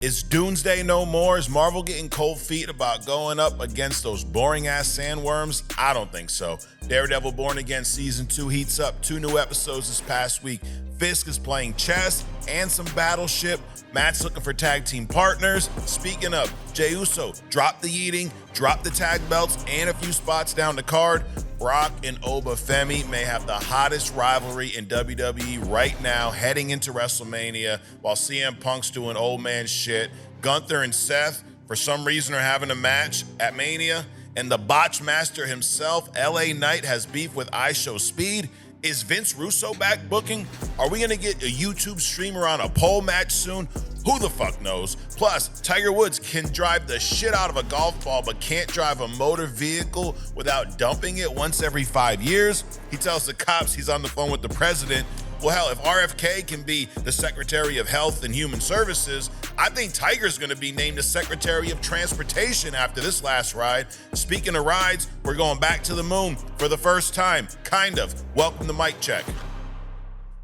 Is Doomsday no more? Is Marvel getting cold feet about going up against those boring-ass sandworms? I don't think so. Daredevil Born Again Season 2 heats up. 2 new episodes this past week. Fisk is playing chess and some Battleship. Matt's looking for tag team partners. Speaking of, Jey Uso dropped the eating, dropped the tag belts, and a few spots down the card. Brock and Obafemi may have the hottest rivalry in WWE right now heading into WrestleMania, while CM Punk's doing old man shit. Gunther and Seth, for some reason, are having a match at Mania. And the Botch Master himself, LA Knight, has beef with IShowSpeed. Is Vince Russo back booking? Are we gonna get a YouTube streamer on a pole match soon? Who the fuck knows? Plus, Tiger Woods can drive the shit out of a golf ball but can't drive a motor vehicle without dumping it once every 5 years. He tells the cops he's on the phone with the president. Well, hell, if RFK can be the Secretary of Health and Human Services, I think Tiger's gonna be named the Secretary of Transportation after this last ride. Speaking of rides, we're going back to the moon for the first time, kind of. Welcome to Mic Check.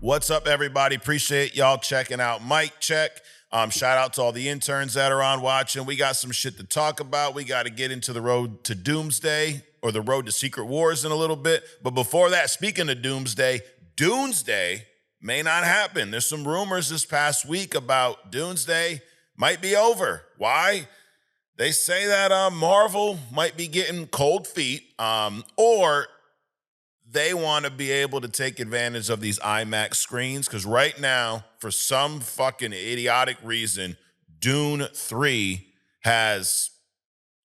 What's up, everybody? Appreciate y'all checking out Mic Check. Shout out to all the interns that are on watching. We got some shit to talk about. We got to get into the road to Doomsday, or the road to Secret Wars, in a little bit. But before that, speaking of Doomsday may not happen. There's some rumors this past week about Doomsday might be over. Why? They say that Marvel might be getting cold feet, or they want to be able to take advantage of these IMAX screens, because right now, for some fucking idiotic reason, Dune 3 has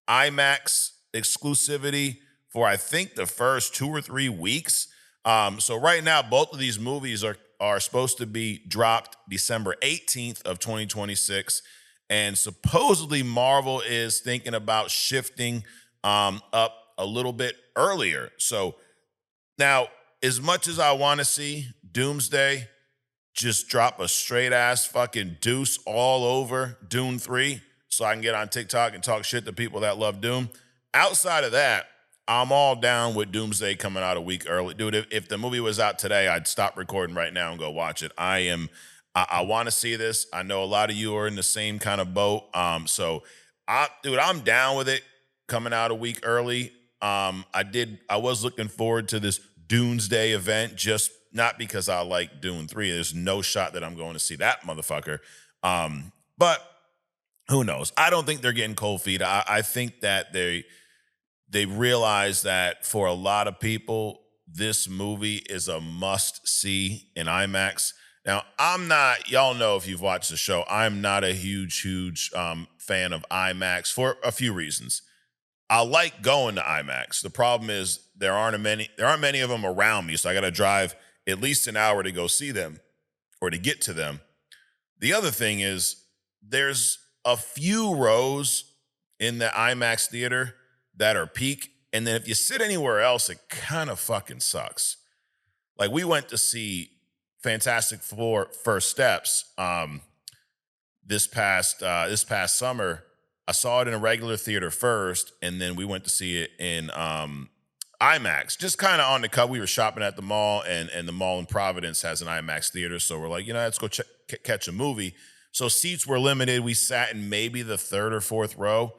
IMAX exclusivity for, I think, the first 2 or 3 weeks. So right now, both of these movies are supposed to be dropped December 18th of 2026. And supposedly Marvel is thinking about shifting up a little bit earlier. So now, as much as I want to see Doomsday just drop a straight ass fucking deuce all over Dune 3 so I can get on TikTok and talk shit to people that love Doom, outside of that, I'm all down with Doomsday coming out a week early. Dude, if the movie was out today, I'd stop recording right now and go watch it. I want to see this. I know a lot of you are in the same kind of boat. I'm down with it coming out a week early. I was looking forward to this Doomsday event, just not because I like Dune 3. There's no shot that I'm going to see that motherfucker. But who knows? I don't think they're getting cold feet. I think that they realize that for a lot of people, this movie is a must-see in IMAX. Now, y'all know if you've watched the show, I'm not a huge fan of IMAX for a few reasons. I like going to IMAX. The problem is there aren't many of them around me, so I got to drive at least an hour to go see them or to get to them. The other thing is there's a few rows in the IMAX theater that are peak, and then if you sit anywhere else, it kind of fucking sucks. Like, we went to see Fantastic Four First Steps this past summer. I saw it in a regular theater first, and then we went to see it in IMAX, just kind of on the cut. We were shopping at the mall, and the mall in Providence has an IMAX theater, so we're like, let's go catch a movie. So seats were limited. We sat in maybe the 3rd or 4th row,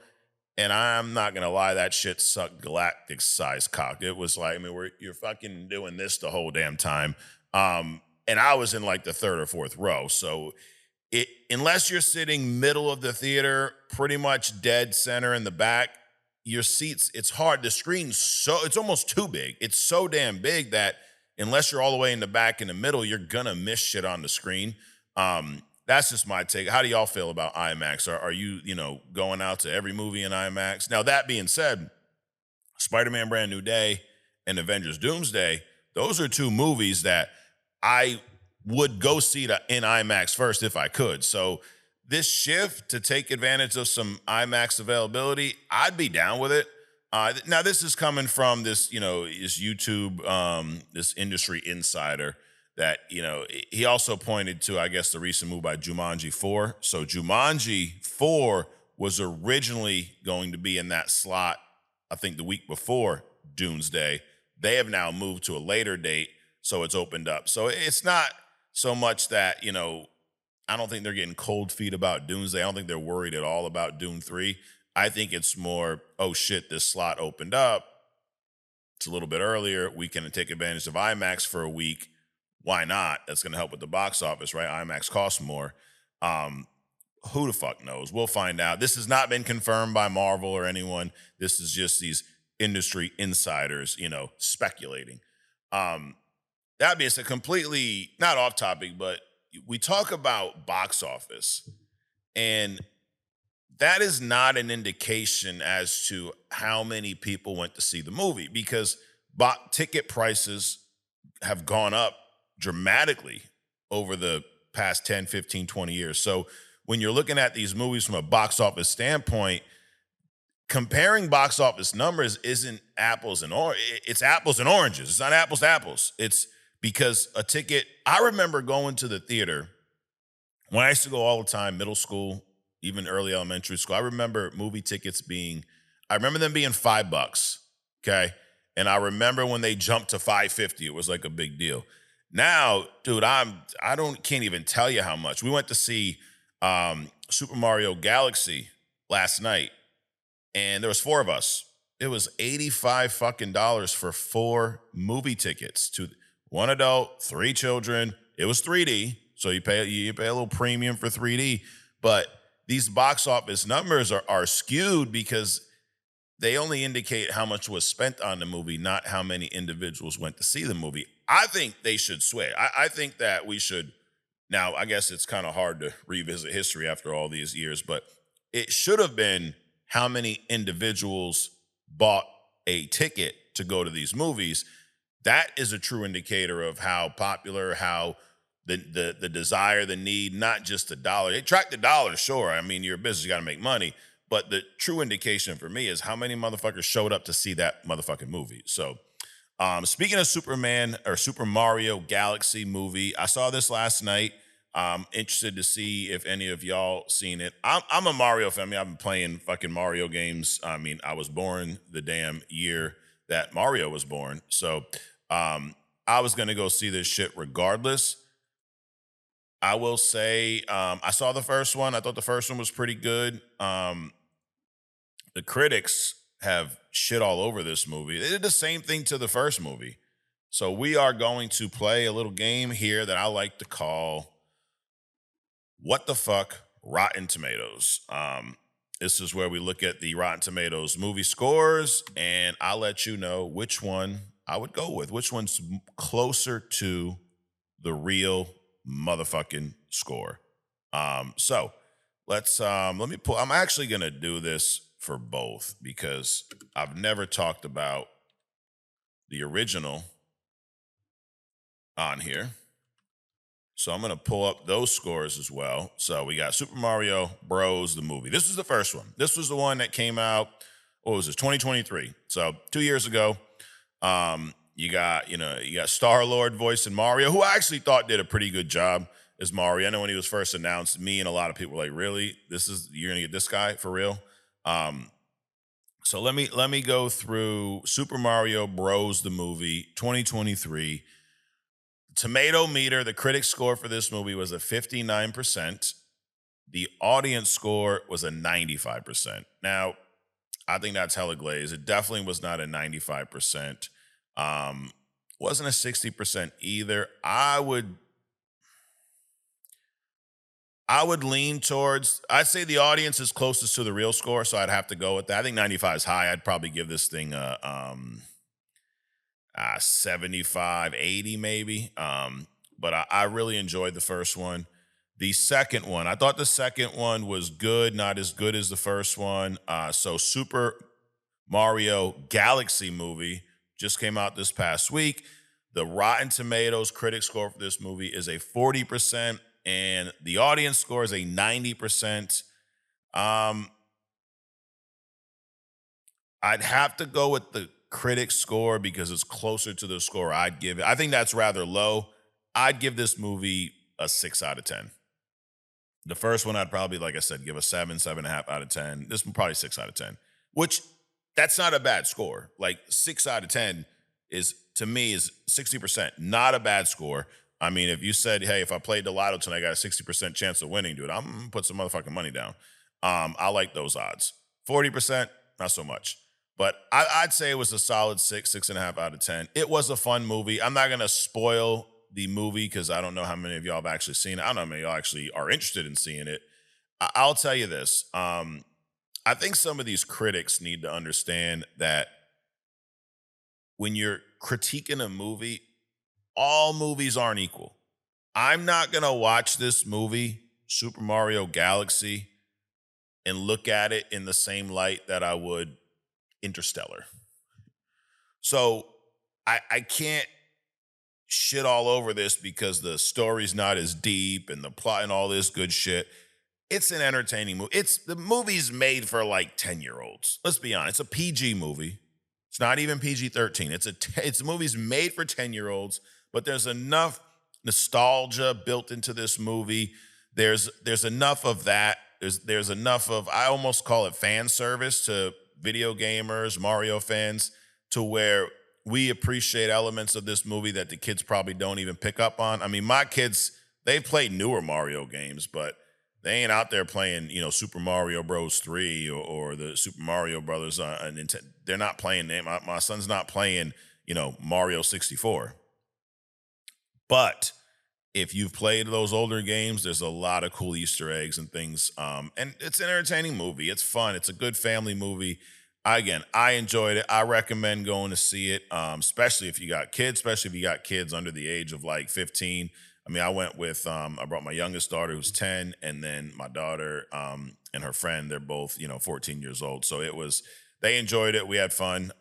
and I'm not going to lie, that shit sucked galactic-sized cock. It was like, you're fucking doing this the whole damn time. And I was in like the 3rd or 4th row, so unless you're sitting middle of the theater, pretty much dead center in the back, your seats, it's hard. The screen's it's almost too big. It's so damn big that unless you're all the way in the back in the middle, you're gonna miss shit on the screen. That's just my take. How do y'all feel about IMAX? Are you, going out to every movie in IMAX? Now, that being said, Spider-Man Brand New Day and Avengers Doomsday, those are 2 movies that I would go see in IMAX first if I could. So this shift to take advantage of some IMAX availability, I'd be down with it. Now, this is coming from this YouTube, this industry insider that, he also pointed to, I guess, the recent move by Jumanji 4. So Jumanji 4 was originally going to be in that slot, I think, the week before Doomsday. They have now moved to a later date, so it's opened up. So it's not so much that, I don't think they're getting cold feet about Doomsday. I don't think they're worried at all about Dune 3. I think it's more, oh shit, this slot opened up. It's a little bit earlier. We can take advantage of IMAX for a week. Why not? That's going to help with the box office, right? IMAX costs more. Who the fuck knows? We'll find out. This has not been confirmed by Marvel or anyone. This is just these industry insiders, speculating. That being said, completely not off topic, but we talk about box office, and that is not an indication as to how many people went to see the movie, because ticket prices have gone up dramatically over the past 10, 15, 20 years. So when you're looking at these movies from a box office standpoint, comparing box office numbers isn't apples and oranges. It's apples and oranges. It's not apples to apples. It's because a ticket, I remember going to the theater when I used to go all the time, middle school, even early elementary school. I remember movie tickets being $5, okay? And I remember when they jumped to $5.50, it was like a big deal. Now, dude, can't even tell you how much. We went to see Super Mario Galaxy last night, and there was 4 of us. It was $85 for 4 movie tickets, to 1 adult, 3 children. It was 3D, so you pay a little premium for 3D. But these box office numbers are skewed because they only indicate how much was spent on the movie, not how many individuals went to see the movie. I think they should switch. I think that we should. Now, I guess it's kind of hard to revisit history after all these years, but it should have been how many individuals bought a ticket to go to these movies. That is a true indicator of how popular, how the desire, the need, not just the dollar. They track the dollar, sure. I mean, you're a business, you got to make money. But the true indication for me is how many motherfuckers showed up to see that motherfucking movie. So speaking of Super Mario Galaxy movie, I saw this last night. Interested to see if any of y'all seen it. I'm a Mario fan. I've been playing fucking Mario games. I mean, I was born the damn year that Mario was born. So I was going to go see this shit regardless. I will say I saw the first one. I thought the first one was pretty good. The critics have shit all over this movie. They did the same thing to the first movie. So we are going to play a little game here that I like to call What the Fuck Rotten Tomatoes. This is where we look at the Rotten Tomatoes movie scores, and I'll let you know which one I would go with, which one's closer to the real motherfucking score. So let me pull. I'm actually gonna do this for both because I've never talked about the original on here. So I'm going to pull up those scores as well. So we got Super Mario Bros. The movie. This was the first one. This was the one that came out, what was this, 2023. So 2 years ago. You got Star-Lord voicing Mario, who I actually thought did a pretty good job as Mario. I know when he was first announced, me and a lot of people were like, really? You're going to get this guy for real? So let me go through Super Mario Bros. The movie, 2023. Tomato meter, the critic score for this movie was a 59%. The audience score was a 95%. Now, I think that's hella glazed. It definitely was not a 95%. Wasn't a 60% either. I would lean towards, I'd say the audience is closest to the real score, so I'd have to go with that. I think 95 is high. I'd probably give this thing a 75, 80 maybe. But I really enjoyed the first one. The second one, I thought the second one was good, not as good as the first one. So Super Mario Galaxy movie just came out this past week. The Rotten Tomatoes critic score for this movie is a 40%, and the audience score is a 90%. I'd have to go with the critic score because it's closer to the score I'd give it. I think that's rather low. I'd give this movie a 6 out of 10. The first one I'd probably, like I said, give a 7, 7.5 out of 10. This one probably 6 out of 10, which that's not a bad score. Like 6 out of 10 is, to me, is 60%. Not a bad score. I mean, if you said, hey, if I played the lotto tonight, I got a 60% chance of winning, dude, I'm gonna put some motherfucking money down. I like those odds. 40%, not so much. But I'd say it was a solid 6.5 out of 10. It was a fun movie. I'm not gonna spoil the movie because I don't know how many of y'all have actually seen it. I don't know how many of y'all actually are interested in seeing it. I'll tell you this. I think some of these critics need to understand that when you're critiquing a movie, all movies aren't equal. I'm not going to watch this movie, Super Mario Galaxy, and look at it in the same light that I would Interstellar. So I can't shit all over this because the story's not as deep and the plot and all this good shit. It's an entertaining movie. The movie's made for like 10-year-olds. Let's be honest. It's a PG movie. It's not even PG-13. It's a movie's made for 10-year-olds, but there's enough nostalgia built into this movie. There's enough of that. There's enough of, I almost call it fan service to video gamers, Mario fans, to where we appreciate elements of this movie that the kids probably don't even pick up on. I mean, my kids, they've played newer Mario games, but they ain't out there playing, Super Mario Bros. 3 or the Super Mario Brothers on Nintendo. They're not playing that. My son's not playing, Mario 64. But if you've played those older games, there's a lot of cool Easter eggs and things. And it's an entertaining movie. It's fun. It's a good family movie. I enjoyed it. I recommend going to see it, especially if you got kids under the age of like 15. I mean, I went with, I brought my youngest daughter who's 10, and then my daughter and her friend, they're both, 14 years old. So they enjoyed it. We had fun.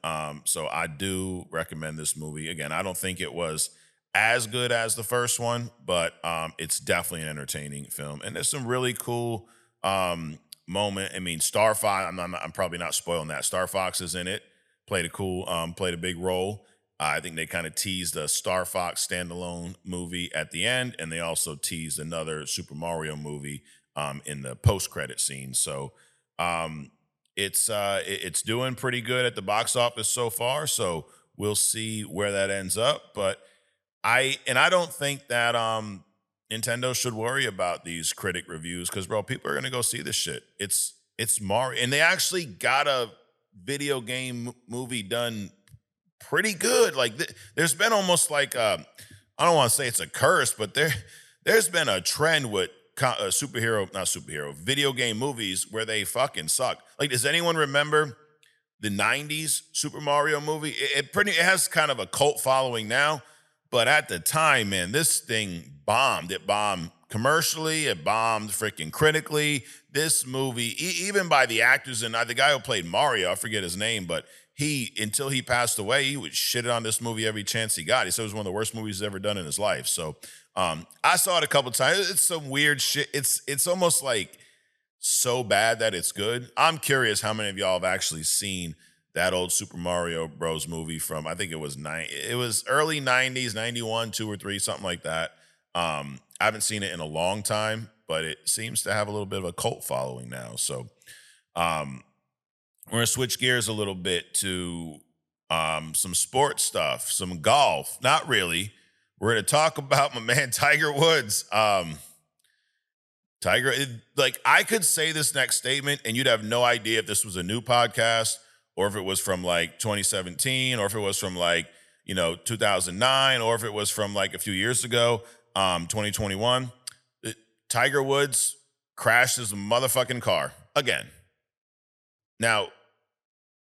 So I do recommend this movie. Again, I don't think it was as good as the first one, but it's definitely an entertaining film. And there's some really cool moment. I mean, Star Fox, I'm probably not spoiling that. Star Fox is in it, played a big role. I think they kind of teased a Star Fox standalone movie at the end, and they also teased another Super Mario movie in the post-credit scene. So it's doing pretty good at the box office so far. So we'll see where that ends up. But I don't think that Nintendo should worry about these critic reviews because, bro, people are gonna go see this shit. It's Mario, and they actually got a video game movie done pretty good. Like there's been almost like I don't want to say it's a curse, but there's been a trend with video game movies where they fucking suck. Like, does anyone remember the 90s Super Mario movie? It has kind of a cult following now, but at the time, man, this thing bombed. It bombed commercially. It bombed freaking critically. This movie, even by the actors, and the guy who played Mario, I forget his name, but until he passed away, he would shit on this movie every chance he got. He said it was one of the worst movies he's ever done in his life. So I saw it a couple times. It's some weird shit. It's almost like so bad that it's good. I'm curious how many of y'all have actually seen that old Super Mario Bros. Movie from, I think it was early 90s, 91, 2 or 3, something like that. I haven't seen it in a long time, but it seems to have a little bit of a cult following now. So we're going to switch gears a little bit to some sports stuff, some golf. Not really. We're going to talk about my man Tiger Woods. I could say this next statement and you'd have no idea if this was a new podcast or if it was from like 2017 or if it was from like, 2009 or if it was from like a few years ago, 2021. Tiger Woods crashed his motherfucking car again. Now,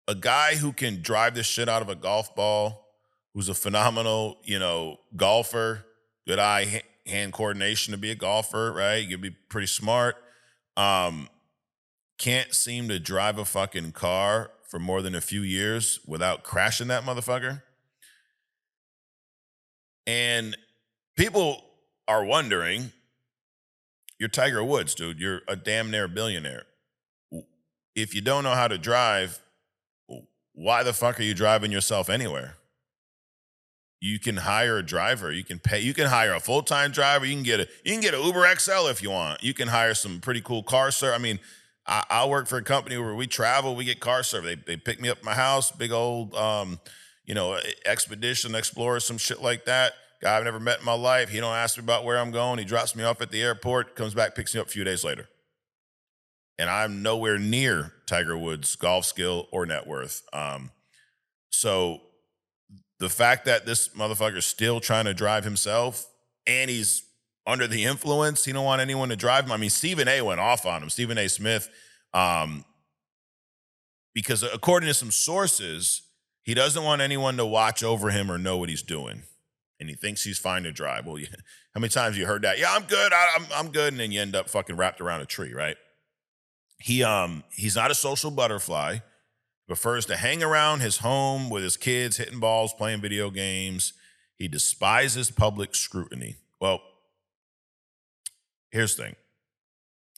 a guy who can drive the shit out of a golf ball, who's a phenomenal, golfer, good eye-hand coordination to be a golfer, right? You'd be pretty smart. Can't seem to drive a fucking car for more than a few years without crashing that motherfucker. And people are wondering, you're Tiger Woods, dude. You're a damn near billionaire. If you don't know how to drive, why the fuck are you driving yourself anywhere? You can hire a driver. You can hire a full-time driver. You can get an Uber XL if you want. You can hire some pretty cool car service. I mean, I work for a company where we travel, we get car service. They pick me up at my house, big old, Expedition, Explorer, some shit like that. Guy I've never met in my life. He don't ask me about where I'm going. He drops me off at the airport, comes back, picks me up a few days later. And I'm nowhere near Tiger Woods' golf skill or net worth. So the fact that this motherfucker's still trying to drive himself and he's under the influence, he don't want anyone to drive him. I mean, Stephen A. went off on him, Stephen A. Smith, because according to some sources, he doesn't want anyone to watch over him or know what he's doing. And he thinks he's fine to drive. Well, how many times you heard that? Yeah, I'm good. I'm good. And then you end up fucking wrapped around a tree, right? He's not a social butterfly. Prefers to hang around his home with his kids, hitting balls, playing video games. He despises public scrutiny. Well, here's the thing.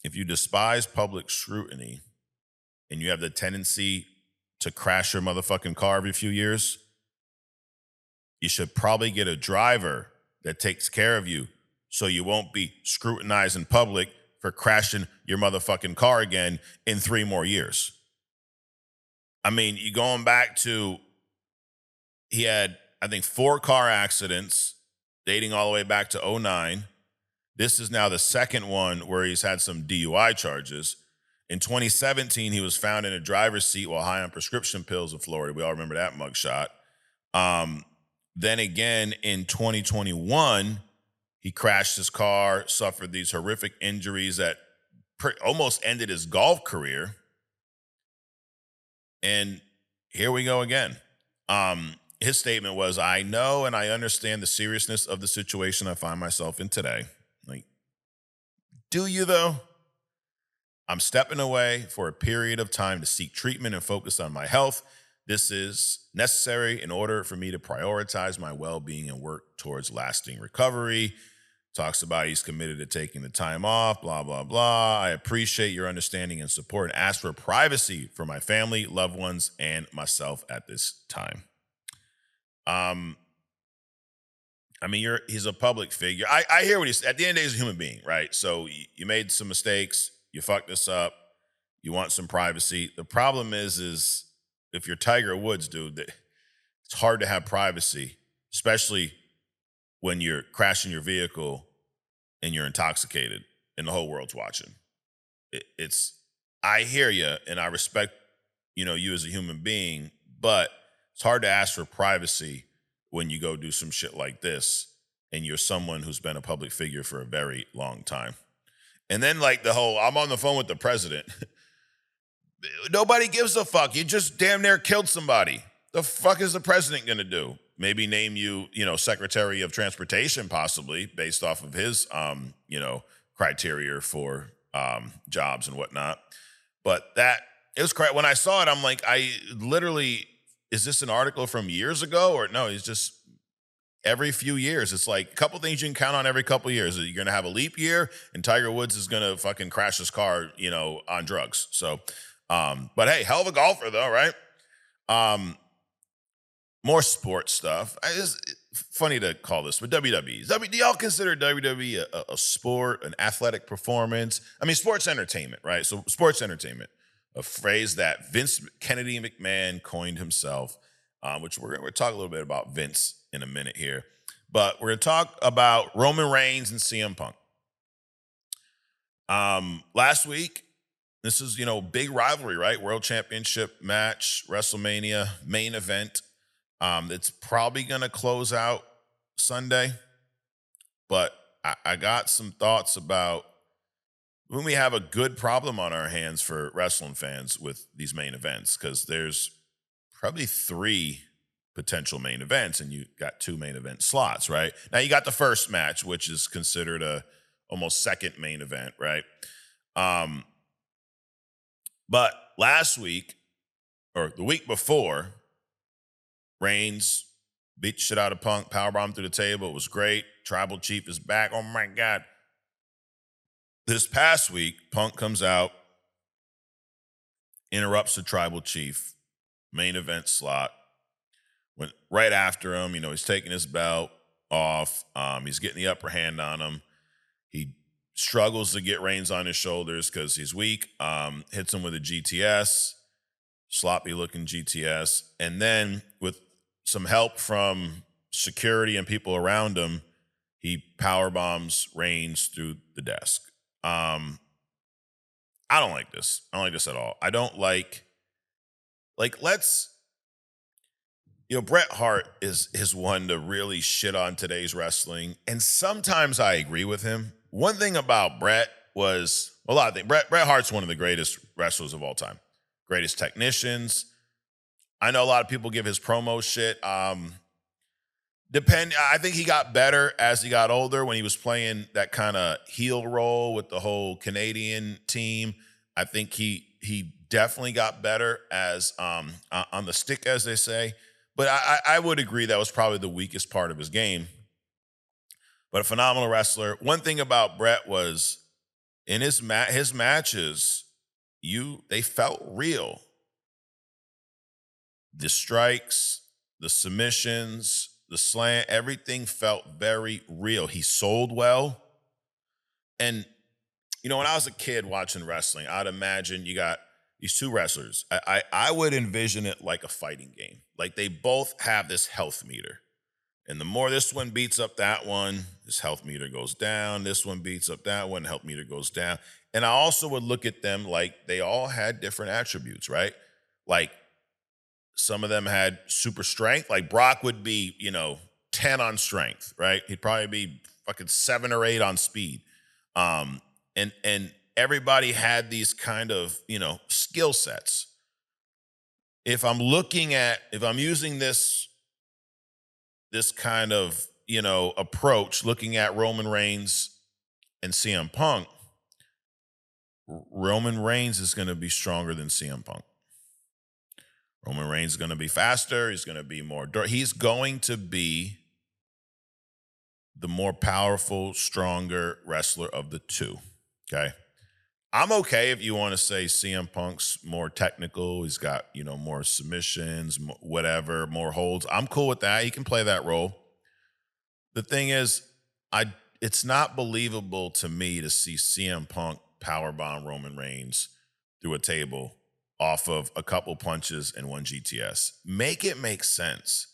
If you despise public scrutiny and you have the tendency to crash your motherfucking car every few years, you should probably get a driver that takes care of you so you won't be scrutinized in public for crashing your motherfucking car again in 3 more years. I mean, you going back to, he had, I think, 4 car accidents dating all the way back to 2009. This is now the second one where he's had some DUI charges. In 2017, he was found in a driver's seat while high on prescription pills in Florida. We all remember that mugshot. Then again, in 2021, he crashed his car, suffered these horrific injuries that almost ended his golf career. And here we go again. His statement was, I know and I understand the seriousness of the situation I find myself in today. Like, do you though? I'm stepping away for a period of time to seek treatment and focus on my health. This is necessary in order for me to prioritize my well-being and work towards lasting recovery. Talks about he's committed to taking the time off, blah, blah, blah. I appreciate your understanding and support and ask for privacy for my family, loved ones, and myself at this time. I mean, he's a public figure. I hear what he's, at the end of the day, he's a human being, right? So you made some mistakes, you fucked this up, you want some privacy. The problem is if you're Tiger Woods, dude, it's hard to have privacy, especially when you're crashing your vehicle and you're intoxicated and the whole world's watching. I hear you and I respect, you as a human being, but it's hard to ask for privacy when you go do some shit like this and you're someone who's been a public figure for a very long time. And then like the whole, I'm on the phone with the president. Nobody gives a fuck. You just damn near killed somebody. The fuck is the president gonna do? Maybe name you, Secretary of Transportation, possibly, based off of his, criteria for jobs and whatnot. But it was correct. When I saw it, I'm like, is this an article from years ago? Or no, it's just every few years. It's like a couple things you can count on every couple years. You're going to have a leap year and Tiger Woods is going to fucking crash his car, on drugs. So, but hey, hell of a golfer though, right? More sports stuff. It's funny to call this, but WWE. Do y'all consider WWE a sport, an athletic performance? I mean, sports entertainment, right? So sports entertainment, a phrase that Vince Kennedy McMahon coined himself, which we're going to talk a little bit about Vince in a minute here. But we're going to talk about Roman Reigns and CM Punk. Last week, this is, big rivalry, right? World Championship match, WrestleMania, main event. It's probably going to close out Sunday, but I got some thoughts about when we have a good problem on our hands for wrestling fans with these main events, because there's probably 3 potential main events and you got 2 main event slots, right? Now you got the first match, which is considered a almost second main event, right? But last week or the week before, Reigns beat the shit out of Punk, powerbomb through the table. It was great. Tribal Chief is back. Oh my God. This past week, Punk comes out, interrupts the Tribal Chief, main event slot. Went right after him. He's taking his belt off. He's getting the upper hand on him. He struggles to get Reigns on his shoulders because he's weak. Hits him with a GTS, sloppy looking GTS. And then with some help from security and people around him, he power bombs Reigns through the desk. I don't like this. I don't like this at all. I don't like let's Bret Hart is one to really shit on today's wrestling, and sometimes I agree with him. One thing about Bret was a lot of things. Bret Hart's one of the greatest wrestlers of all time, greatest technicians. I know a lot of people give his promo shit. I think he got better as he got older when he was playing that kind of heel role with the whole Canadian team. I think he definitely got better as on the stick, as they say. But I would agree that was probably the weakest part of his game. But a phenomenal wrestler. One thing about Bret was in his matches, they felt real. The strikes, the submissions, the slant, everything felt very real. He sold well. And, when I was a kid watching wrestling, I'd imagine you got these two wrestlers. I would envision it like a fighting game. Like they both have this health meter. And the more this one beats up that one, this health meter goes down. This one beats up that one, health meter goes down. And I also would look at them like they all had different attributes, right? Like some of them had super strength. Like Brock would be, 10 on strength, right? He'd probably be fucking 7 or 8 on speed. And everybody had these kind of, skill sets. If I'm using this kind of, approach, looking at Roman Reigns and CM Punk, Roman Reigns is going to be stronger than CM Punk. Roman Reigns is going to be faster. He's going to be he's going to be the more powerful, stronger wrestler of the two. Okay. I'm okay if you want to say CM Punk's more technical. He's got, more submissions, whatever, more holds. I'm cool with that. He can play that role. The thing is, it's not believable to me to see CM Punk powerbomb Roman Reigns through a table off of a couple punches and one GTS. Make it make sense.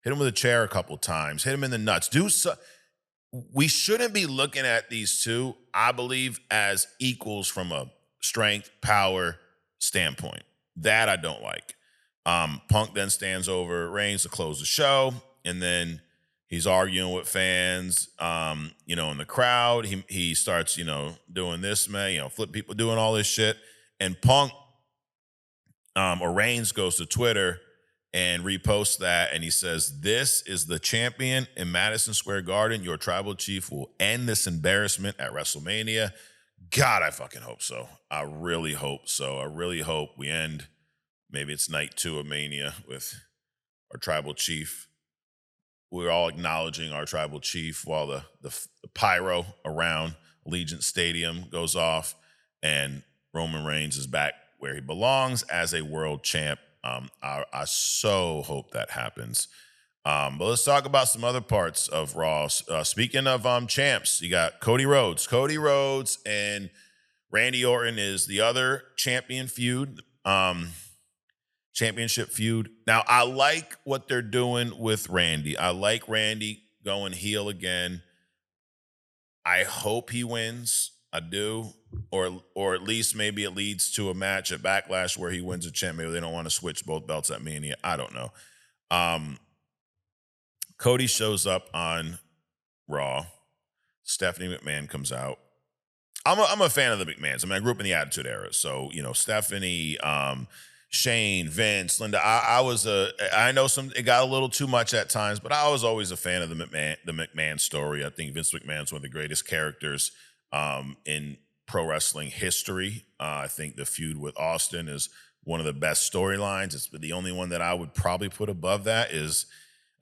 Hit him with a chair a couple times. Hit him in the nuts. We shouldn't be looking at these two, I believe, as equals from a strength, power standpoint. That I don't like. Punk then stands over Reigns to close the show, and then he's arguing with fans, in the crowd. He starts, doing this, man, flip people, doing all this shit. And Punk or Reigns goes to Twitter and reposts that, and he says, "This is the champion in Madison Square Garden. Your tribal chief will end this embarrassment at WrestleMania." God, I fucking hope so. I really hope so. I really hope we end, maybe it's night 2 of Mania with our tribal chief. We're all acknowledging our tribal chief while the pyro around Allegiant Stadium goes off, and Roman Reigns is back where he belongs as a world champ. I so hope that happens. But let's talk about some other parts of Raw. Speaking of champs, you got Cody Rhodes. Cody Rhodes and Randy Orton is the other championship feud. Now, I like what they're doing with Randy. I like Randy going heel again. I hope he wins. I do. Or at least maybe it leads to a match at Backlash where he wins a champ. Maybe they don't want to switch both belts at Mania. I don't know. Cody shows up on Raw. Stephanie McMahon comes out. I'm a fan of the McMahons. I mean, I grew up in the Attitude Era. So, Stephanie, Shane, Vince, Linda. I know it got a little too much at times, but I was always a fan of the McMahon story. I think Vince McMahon's one of the greatest characters in pro wrestling history. I think the feud with Austin is one of the best storylines. It's the only one that I would probably put above that is,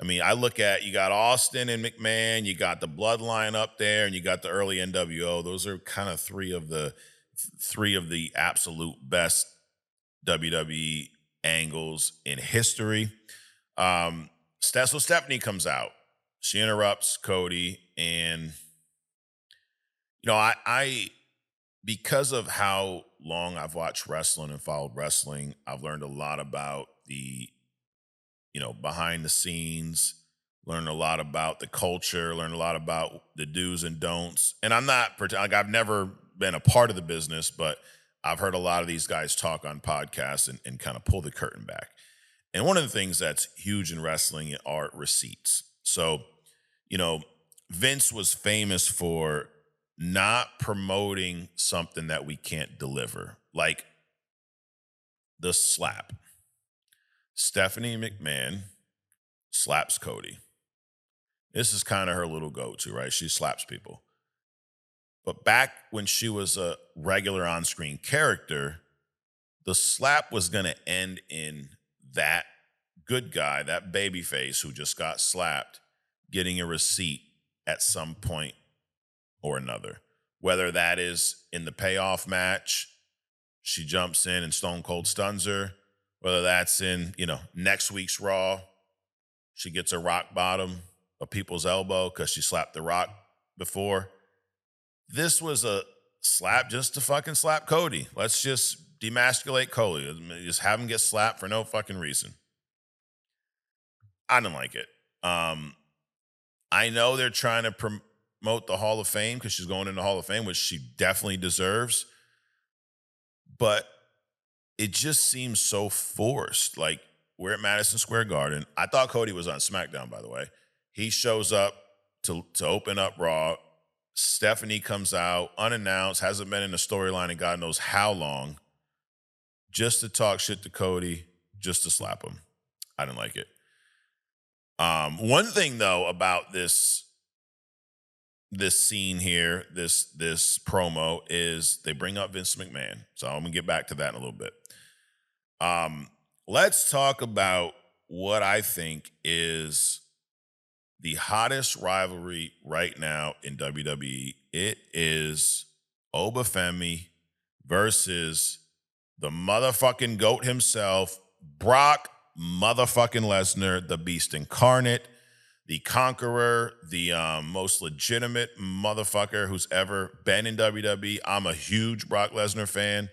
I look at, you got Austin and McMahon, you got the Bloodline up there, and you got the early NWO. Those are kind of three of the absolute best WWE angles in history. So Stephanie comes out. She interrupts Cody, and I because of how long I've watched wrestling and followed wrestling, I've learned a lot about the behind the scenes, learn a lot about the culture, learn a lot about the do's and don'ts. And I'm not, like, I've never been a part of the business, but I've heard a lot of these guys talk on podcasts and kind of pull the curtain back. And one of the things that's huge in wrestling are receipts. So, Vince was famous for not promoting something that we can't deliver, like the slap. Stephanie McMahon slaps Cody. This is kind of her little go-to, right? She slaps people. But back when she was a regular on-screen character, the slap was going to end in that good guy, that babyface who just got slapped, getting a receipt at some point or another. Whether that is in the payoff match, she jumps in and Stone Cold stuns her. Whether that's in, next week's Raw, she gets a rock bottom, a people's elbow because she slapped the Rock before. This was a slap just to fucking slap Cody. Let's just demasculate Cody. Just have him get slapped for no fucking reason. I didn't like it. I know they're trying to promote the Hall of Fame because she's going in the Hall of Fame, which she definitely deserves. But it just seems so forced. Like, we're at Madison Square Garden. I thought Cody was on SmackDown, by the way. He shows up to open up Raw. Stephanie comes out unannounced, hasn't been in the storyline in God knows how long, just to talk shit to Cody, just to slap him. I didn't like it. One thing though about this scene here, this promo, is they bring up Vince McMahon. So I'm gonna get back to that in a little bit. Let's talk about what I think is the hottest rivalry right now in WWE. It is Obafemi versus the motherfucking GOAT himself, Brock motherfucking Lesnar, the Beast Incarnate, the Conqueror, the most legitimate motherfucker who's ever been in WWE. I'm a huge Brock Lesnar fan.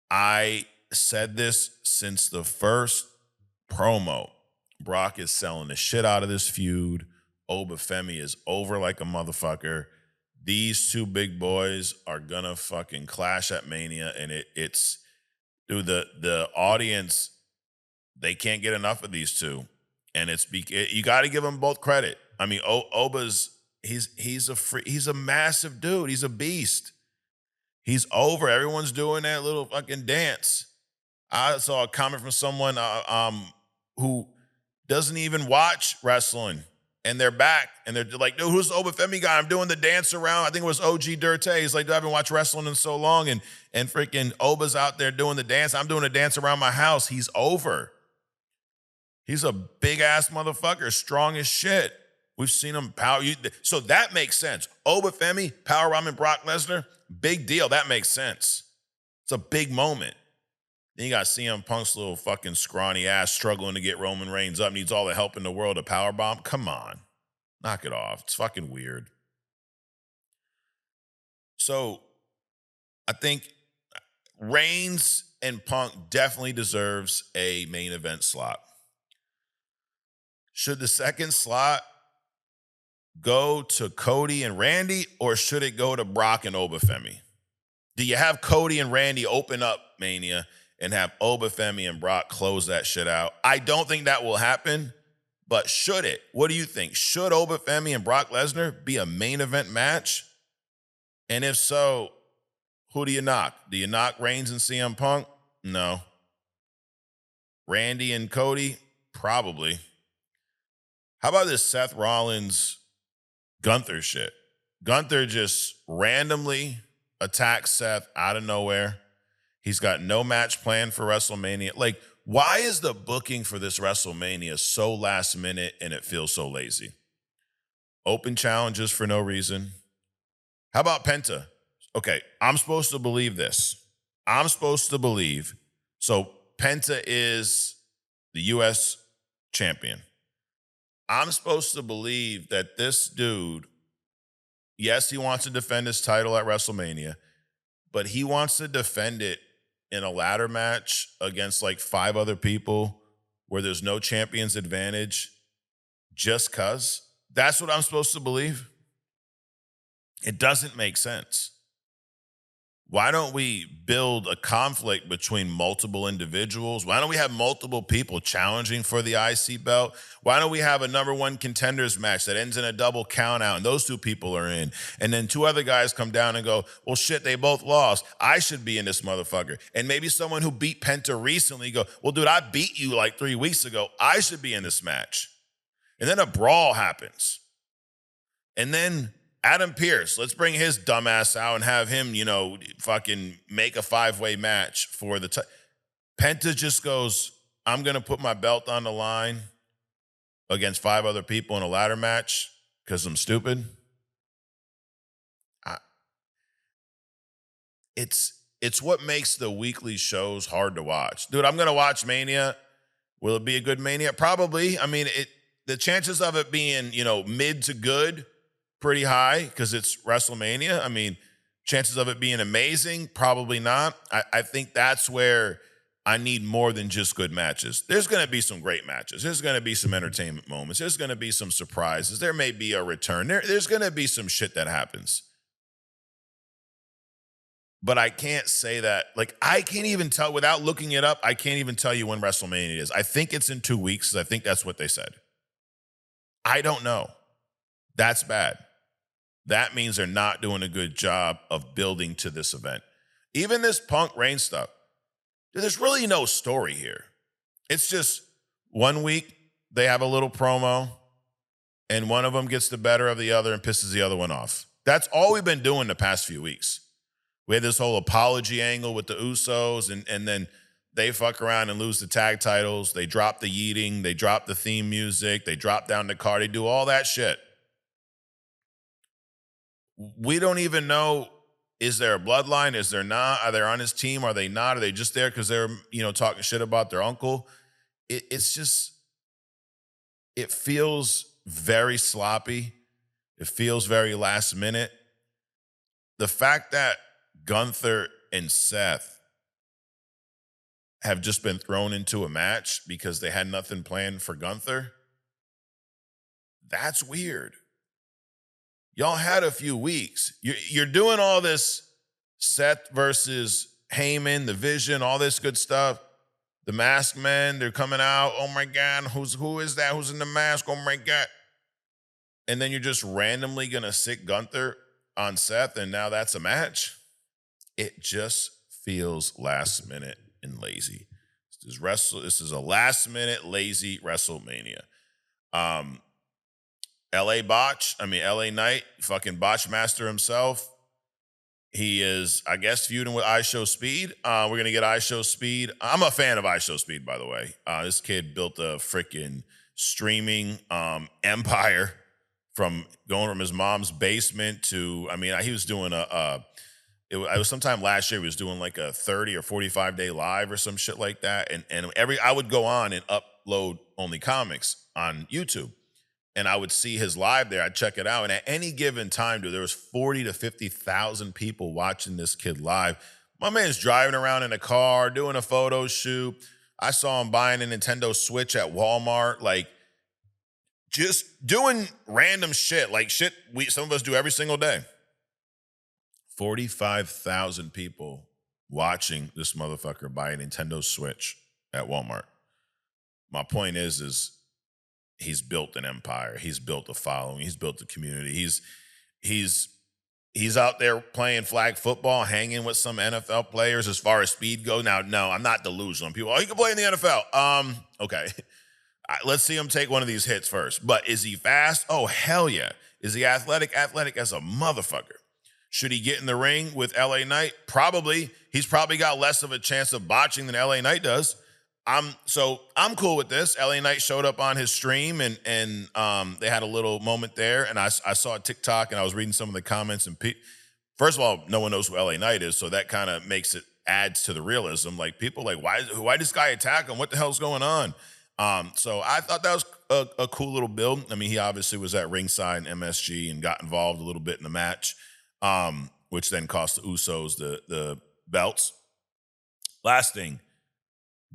I said this since the first promo. Brock is selling the shit out of this feud. Obafemi is over like a motherfucker. These two big boys are gonna fucking clash at Mania, and it's dude, the audience, they can't get enough of these two, and you got to give them both credit. I mean, Oba's he's a massive dude. He's a beast. He's over. Everyone's doing that little fucking dance. I saw a comment from someone who doesn't even watch wrestling, and they're back, and they're like, dude, who's the Obafemi guy? I'm doing the dance around. I think it was OG Dirte. He's like, dude, I haven't watched wrestling in so long, and freaking Oba's out there doing the dance. I'm doing a dance around my house. He's over. He's a big-ass motherfucker, strong as shit. We've seen him power. So that makes sense. Obafemi, powerbombing Brock Lesnar, big deal. That makes sense. It's a big moment. Then you got CM Punk's little fucking scrawny ass struggling to get Roman Reigns up, needs all the help in the world to powerbomb. Come on. Knock it off. It's fucking weird. So I think Reigns and Punk definitely deserves a main event slot. Should the second slot go to Cody and Randy, or should it go to Brock and Obafemi? Do you have Cody and Randy open up Mania and have Obafemi and Brock close that shit out? I don't think that will happen, but should it? What do you think? Should Obafemi and Brock Lesnar be a main event match? And if so, who do you knock? Do you knock Reigns and CM Punk? No. Randy and Cody? Probably. How about this Seth Rollins Gunther shit? Gunther just randomly attacks Seth out of nowhere. He's got no match planned for WrestleMania. Like, why is the booking for this WrestleMania so last minute and it feels so lazy? Open challenges for no reason. How about Penta? Okay, I'm supposed to believe this. So Penta is the U.S. champion. I'm supposed to believe that this dude, yes, he wants to defend his title at WrestleMania, but he wants to defend it in a ladder match against like 5 other people where there's no champion's advantage, just cuz? That's what I'm supposed to believe? It doesn't make sense. Why don't we build a conflict between multiple individuals? Why don't we have multiple people challenging for the IC belt? Why don't we have a number one contenders match that ends in a double count out and those two people are in? And then two other guys come down and go, well, shit, they both lost. I should be in this motherfucker. And maybe someone who beat Penta recently go, well, dude, I beat you like 3 weeks ago. I should be in this match. And then a brawl happens. And then Adam Pearce, let's bring his dumbass out and have him, fucking make a 5-way match for the Penta just goes, I'm going to put my belt on the line against 5 other people in a ladder match because I'm stupid. It's what makes the weekly shows hard to watch. Dude, I'm going to watch Mania. Will it be a good Mania? Probably. I mean, the chances of it being, mid to good, pretty high because it's WrestleMania. I mean, chances of it being amazing, probably not. I think that's where I need more than just good matches. There's going to be some great matches. There's going to be some entertainment moments. There's going to be some surprises. There may be a return. There's going to be some shit that happens. But I can't say that. I can't even tell, without looking it up, I can't even tell you when WrestleMania is. I think it's in 2 weeks. I think that's what they said. I don't know. That's bad. That means they're not doing a good job of building to this event. Even this Punk Reigns stuff, there's really no story here. It's just 1 week, they have a little promo, and one of them gets the better of the other and pisses the other one off. That's all we've been doing the past few weeks. We had this whole apology angle with the Usos, and then they fuck around and lose the tag titles. They drop the yeeting. They drop the theme music. They drop down the card. They do all that shit. We don't even know, is there a bloodline? Is there not? Are they on his team? Are they not? Are they just there because they're, talking shit about their uncle? It's just, it feels very sloppy. It feels very last minute. The fact that Gunther and Seth have just been thrown into a match because they had nothing planned for Gunther, that's weird. Y'all had a few weeks. You're doing all this Seth versus Heyman, the Vision, all this good stuff. The Masked Men, they're coming out. Oh my God, who is that? Who's in the mask? Oh my God. And then you're just randomly gonna stick Gunther on Seth, and now that's a match? It just feels last minute and lazy. This is a last minute lazy WrestleMania. LA Knight, fucking Botch Master himself. He is, I guess, feuding with IShowSpeed. We're going to get IShowSpeed. I'm a fan of IShowSpeed, by the way. This kid built a freaking streaming empire from going from his mom's basement to, he was doing it was sometime last year, he was doing like a 30 or 45 day live or some shit like that. And I would go on and upload only comics on YouTube. And I would see his live there. I'd check it out. And at any given time, dude, there was 40 to 50,000 people watching this kid live. My man's driving around in a car, doing a photo shoot. I saw him buying a Nintendo Switch at Walmart, just doing random shit, shit some of us do every single day. 45,000 people watching this motherfucker buy a Nintendo Switch at Walmart. My point is he's built an empire. He's built a following. He's built a community. He's out there playing flag football, hanging with some NFL players as far as speed goes. Now, no, I'm not delusional. People, he can play in the NFL. Okay. Let's see him take one of these hits first. But is he fast? Oh, hell yeah. Is he athletic? Athletic as a motherfucker. Should he get in the ring with LA Knight? Probably. He's probably got less of a chance of botching than LA Knight does. So I'm cool with this. LA Knight showed up on his stream and they had a little moment there. And I saw a TikTok and I was reading some of the comments. And first of all, no one knows who LA Knight is. So that kind of adds to the realism. People why this guy attack him? What the hell's going on? So I thought that was a cool little build. He obviously was at ringside in MSG and got involved a little bit in the match, which then cost the Usos the belts. Last thing.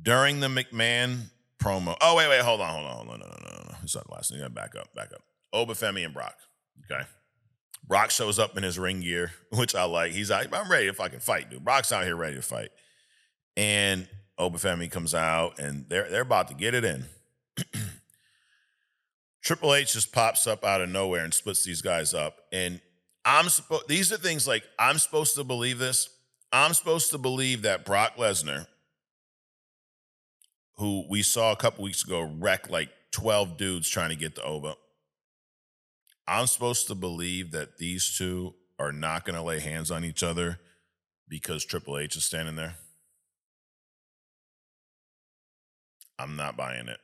During the McMahon promo. Oh, wait, hold on. No. it's not the last thing. Back up. Obafemi and Brock. Okay. Brock shows up in his ring gear, which I like. He's like, I'm ready to fucking fight, dude. Brock's out here ready to fight. And Obafemi comes out, and they're about to get it in. Triple H just pops up out of nowhere and splits these guys up. And these are things like, I'm supposed to believe this. I'm supposed to believe that Brock Lesnar, who we saw a couple weeks ago wreck like 12 dudes trying to get to Oba, I'm supposed to believe that these two are not going to lay hands on each other because Triple H is standing there. I'm not buying it.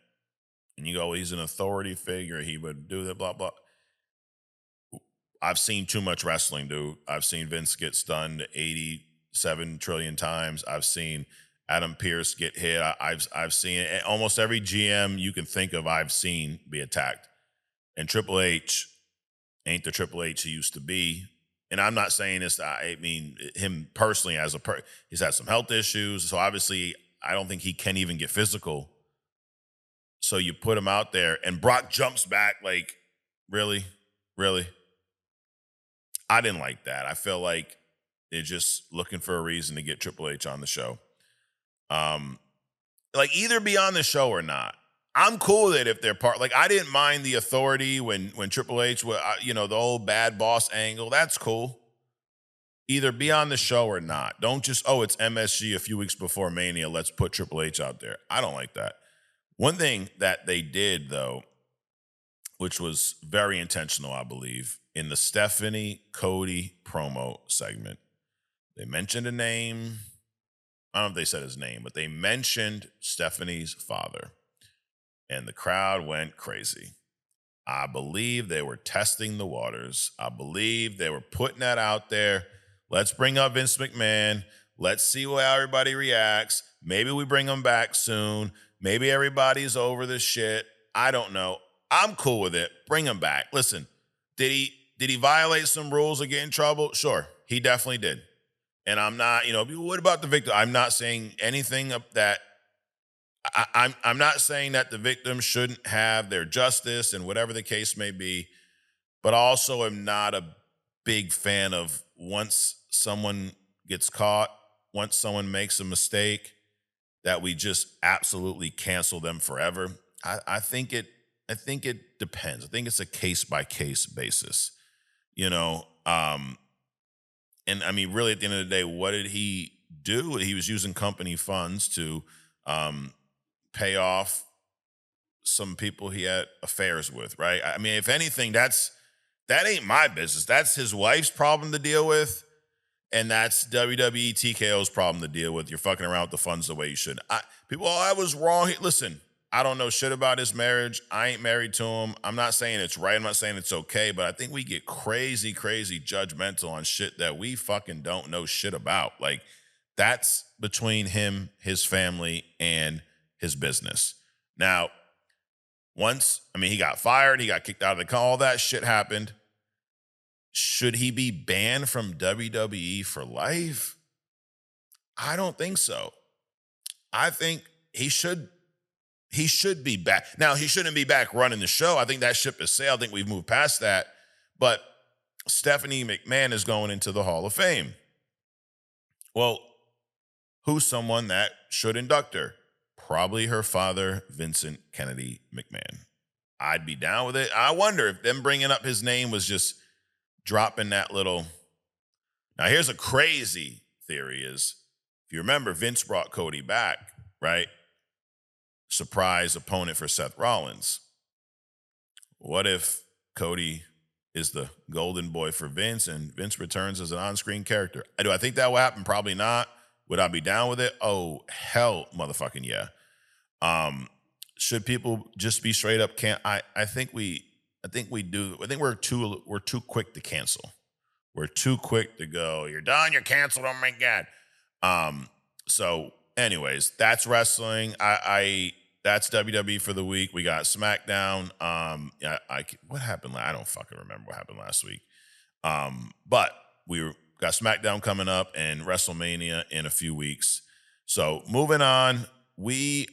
And you go, he's an authority figure. He would do that, blah, blah. I've seen too much wrestling, dude. I've seen Vince get stunned 87 trillion times. I've seen Adam Pearce get hit. I've seen it. Almost every GM you can think of, I've seen be attacked. And Triple H ain't the Triple H he used to be. And I'm not saying this, I mean, him personally he's had some health issues. So obviously, I don't think he can even get physical. So you put him out there, and Brock jumps back like, really? Really? I didn't like that. I feel like they're just looking for a reason to get Triple H on the show. Like, either be on the show or not. I'm cool with it if they're part. Like, I didn't mind the authority when Triple H, the old bad boss angle. That's cool. Either be on the show or not. Don't just, it's MSG a few weeks before Mania, let's put Triple H out there. I don't like that. One thing that they did, though, which was very intentional, I believe, in the Stephanie Cody promo segment, they mentioned a name. I don't know if they said his name, but they mentioned Stephanie's father. And the crowd went crazy. I believe they were testing the waters. I believe they were putting that out there. Let's bring up Vince McMahon. Let's see how everybody reacts. Maybe we bring him back soon. Maybe everybody's over this shit. I don't know. I'm cool with it. Bring him back. Listen, did he violate some rules or get in trouble? Sure, he definitely did. And I'm not, what about the victim? I'm not saying anything of that. I'm not saying that the victim shouldn't have their justice and whatever the case may be, but also am not a big fan of once someone gets caught, once someone makes a mistake, that we just absolutely cancel them forever. I think it depends. I think it's a case-by-case basis, And I mean, really, at the end of the day, what did he do? He was using company funds to pay off some people he had affairs with, right? I mean, if anything, that ain't my business. That's his wife's problem to deal with, and that's WWE TKO's problem to deal with. You're fucking around with the funds the way you should. I was wrong. Listen, I don't know shit about his marriage. I ain't married to him. I'm not saying it's right. I'm not saying it's okay, but I think we get crazy, crazy judgmental on shit that we fucking don't know shit about. Like, that's between him, his family, and his business. Now, he got fired, he got kicked out of the company, all that shit happened. Should he be banned from WWE for life? I don't think so. I think he should be back. Now, he shouldn't be back running the show. I think that ship has sailed. I think we've moved past that. But Stephanie McMahon is going into the Hall of Fame. Well, who's someone that should induct her? Probably her father, Vincent Kennedy McMahon. I'd be down with it. I wonder if them bringing up his name was just dropping that little. Now, here's a crazy theory is, if you remember, Vince brought Cody back, right? Surprise opponent for Seth Rollins. What if Cody is the golden boy for Vince and Vince returns as an on-screen character? Do I think that will happen? Probably not. Would I be down with it? Oh, hell, motherfucking yeah. Should people just be straight up I think we do. I think we're too quick to cancel. We're too quick to go, you're done, you're canceled, oh my God. So anyways, that's wrestling. That's WWE for the week. We got SmackDown. What happened? I don't fucking remember what happened last week. But we got SmackDown coming up and WrestleMania in a few weeks. So moving on, we,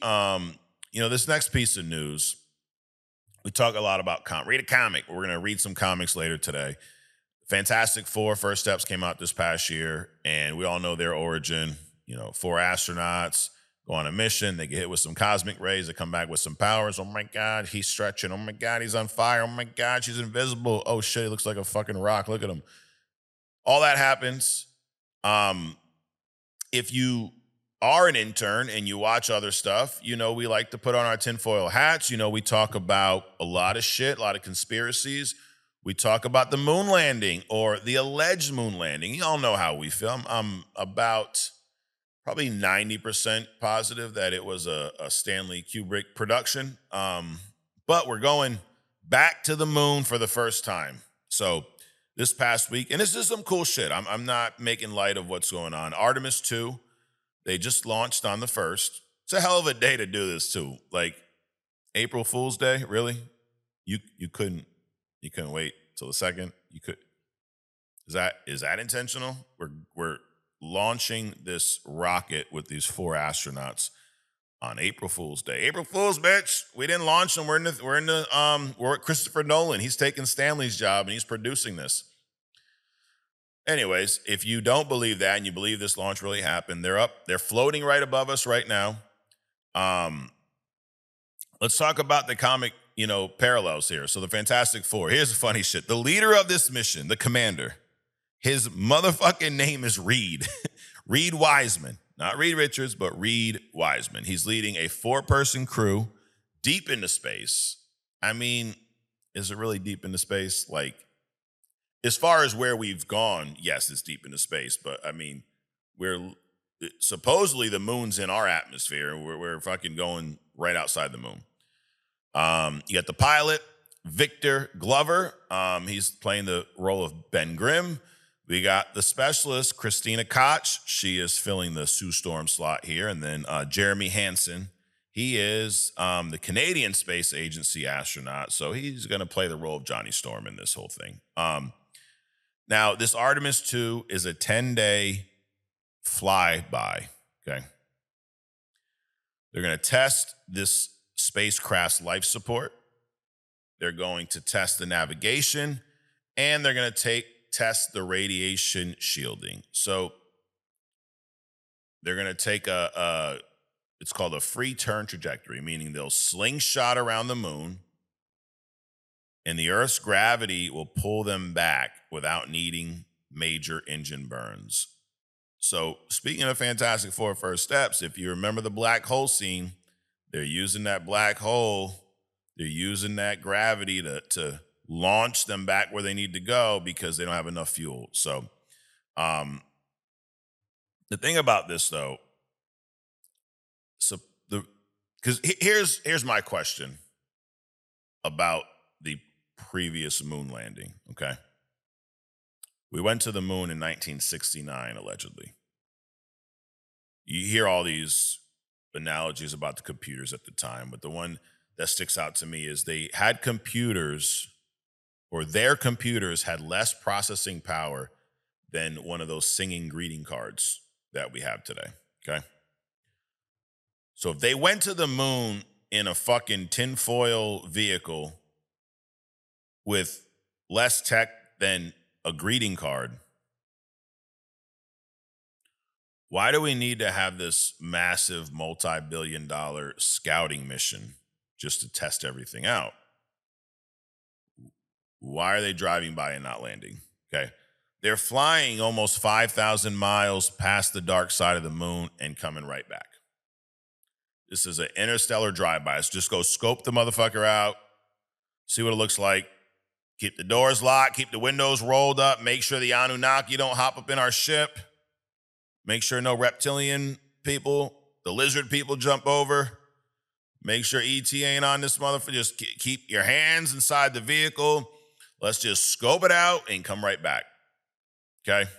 this next piece of news, We talk a lot about read a comic. We're going to read some comics later today. Fantastic Four First Steps came out this past year, and we all know their origin. You know, 4 astronauts go on a mission. They get hit with some cosmic rays. They come back with some powers. Oh my God, he's stretching. Oh my God, he's on fire. Oh my God, she's invisible. Oh shit, he looks like a fucking rock. Look at him. All that happens. If you are an intern and you watch other stuff, you know, we like to put on our tinfoil hats. You know, we talk about a lot of shit, a lot of conspiracies. We talk about the moon landing or the alleged moon landing. You all know how we feel. I'm about probably 90% positive that it was a Stanley Kubrick production. But we're going back to the moon for the first time. So this past week, and this is some cool shit. I'm not making light of what's going on. Artemis II, they just launched on the 1st. It's a hell of a day to do this too. Like April Fool's Day, really? You couldn't wait till the 2nd? You could. Is that intentional? We're launching this rocket with these 4 astronauts on April Fool's Day. April Fool's, bitch. We didn't launch them. We're at Christopher Nolan. He's taking Stanley's job and he's producing this. Anyways, if you don't believe that and you believe this launch really happened, they're floating right above us right now. Let's talk about the comic, parallels here. So the Fantastic Four. Here's the funny shit. The leader of this mission, the commander, his motherfucking name is Reed. Reed Wiseman. Not Reed Richards, but Reed Wiseman. He's leading a 4-person crew deep into space. I mean, is it really deep into space? Like, as far as where we've gone, yes, it's deep into space. But, I mean, supposedly the moon's in our atmosphere. We're fucking going right outside the moon. You got the pilot, Victor Glover. He's playing the role of Ben Grimm. We got the specialist, Christina Koch. She is filling the Sue Storm slot here. And then Jeremy Hansen. He is the Canadian Space Agency astronaut. So he's going to play the role of Johnny Storm in this whole thing. Now, this Artemis II is a 10-day flyby, okay? They're going to test this spacecraft's life support. They're going to test the navigation, and they're going to test the radiation shielding. So they're going to take it's called a free turn trajectory, meaning they'll slingshot around the moon, and the Earth's gravity will pull them back without needing major engine burns. So speaking of Fantastic Four First Steps, if you remember the black hole scene, they're using that black hole, they're using that gravity to launch them back where they need to go because they don't have enough fuel. So the thing about this, though, because here's my question about the previous moon landing, okay? We went to the moon in 1969, allegedly. You hear all these analogies about the computers at the time, but the one that sticks out to me is they had computers, or their computers had less processing power than one of those singing greeting cards that we have today, okay? So if they went to the moon in a fucking tinfoil vehicle with less tech than a greeting card, why do we need to have this massive multi-billion-dollar scouting mission just to test everything out? Why are they driving by and not landing? Okay. They're flying almost 5,000 miles past the dark side of the moon and coming right back. This is an interstellar drive-by. So just go scope the motherfucker out, see what it looks like. Keep the doors locked, keep the windows rolled up, make sure the Anunnaki don't hop up in our ship. Make sure no reptilian people, the lizard people jump over. Make sure ET ain't on this motherfucker. Just keep your hands inside the vehicle. Let's just scope it out and come right back. Okay?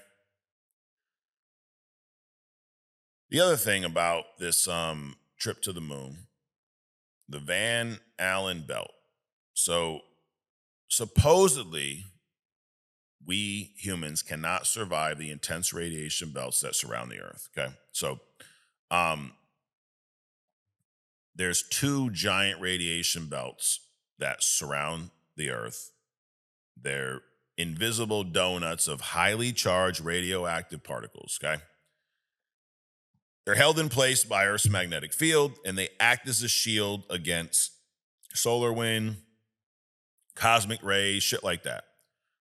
The other thing about this trip to the moon, the Van Allen belt. So supposedly, we humans cannot survive the intense radiation belts that surround the Earth, okay? So there's 2 giant radiation belts that surround the Earth. They're invisible donuts of highly charged radioactive particles, okay? They're held in place by Earth's magnetic field, and they act as a shield against solar wind, cosmic rays, shit like that.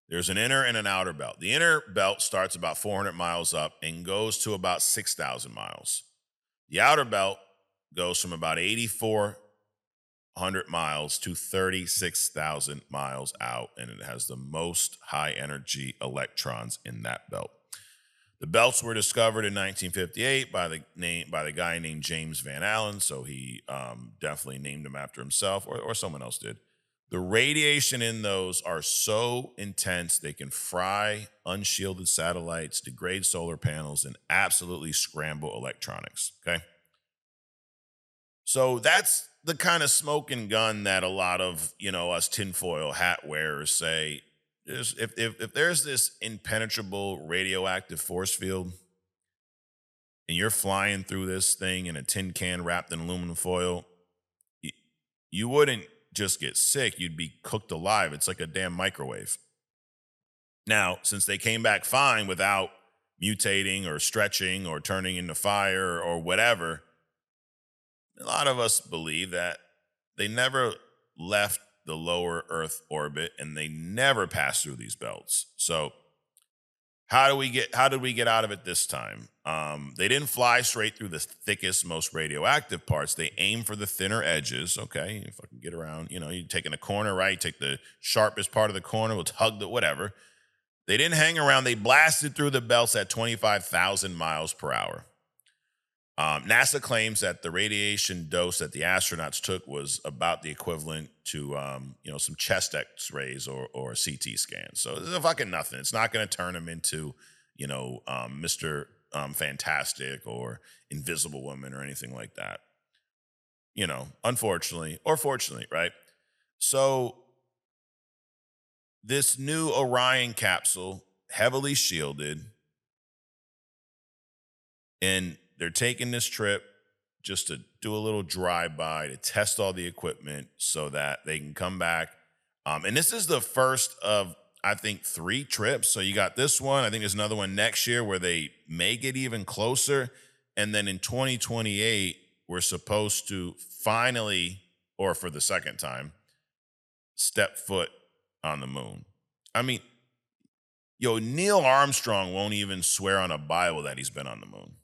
There's an inner and an outer belt. The inner belt starts about 400 miles up and goes to about 6,000 miles. The outer belt goes from about 8,400 miles to 36,000 miles out, and it has the most high energy electrons in that belt. The belts were discovered in 1958 by the guy named James Van Allen, so he definitely named them after himself, or someone else did. The radiation in those are so intense they can fry unshielded satellites, degrade solar panels, and absolutely scramble electronics, okay? So that's the kind of smoke and gun that a lot of, us tinfoil hat wearers say. If there's this impenetrable radioactive force field and you're flying through this thing in a tin can wrapped in aluminum foil, you wouldn't just get sick, you'd be cooked alive. It's like a damn microwave. Now, since they came back fine without mutating or stretching or turning into fire or whatever, a lot of us believe that they never left the lower Earth orbit and they never passed through these belts. So how did we get out of it this time? They didn't fly straight through the thickest, most radioactive parts. They aim for the thinner edges. Okay, if I can get around, you take in a corner, right? Take the sharpest part of the corner, let's hug the whatever. They didn't hang around. They blasted through the belts at 25,000 miles per hour. NASA claims that the radiation dose that the astronauts took was about the equivalent to, some chest X-rays or a CT scan. So this is fucking nothing. It's not going to turn them into, Mr. Fantastic or Invisible Woman or anything like that. Unfortunately or fortunately, right? So this new Orion capsule, heavily shielded, and they're taking this trip just to do a little drive-by to test all the equipment so that they can come back. And this is the first of, I think, 3 trips. So you got this one. I think there's another one next year where they may get even closer. And then in 2028, we're supposed to finally, or for the second time, step foot on the moon. I mean, Neil Armstrong won't even swear on a Bible that he's been on the moon.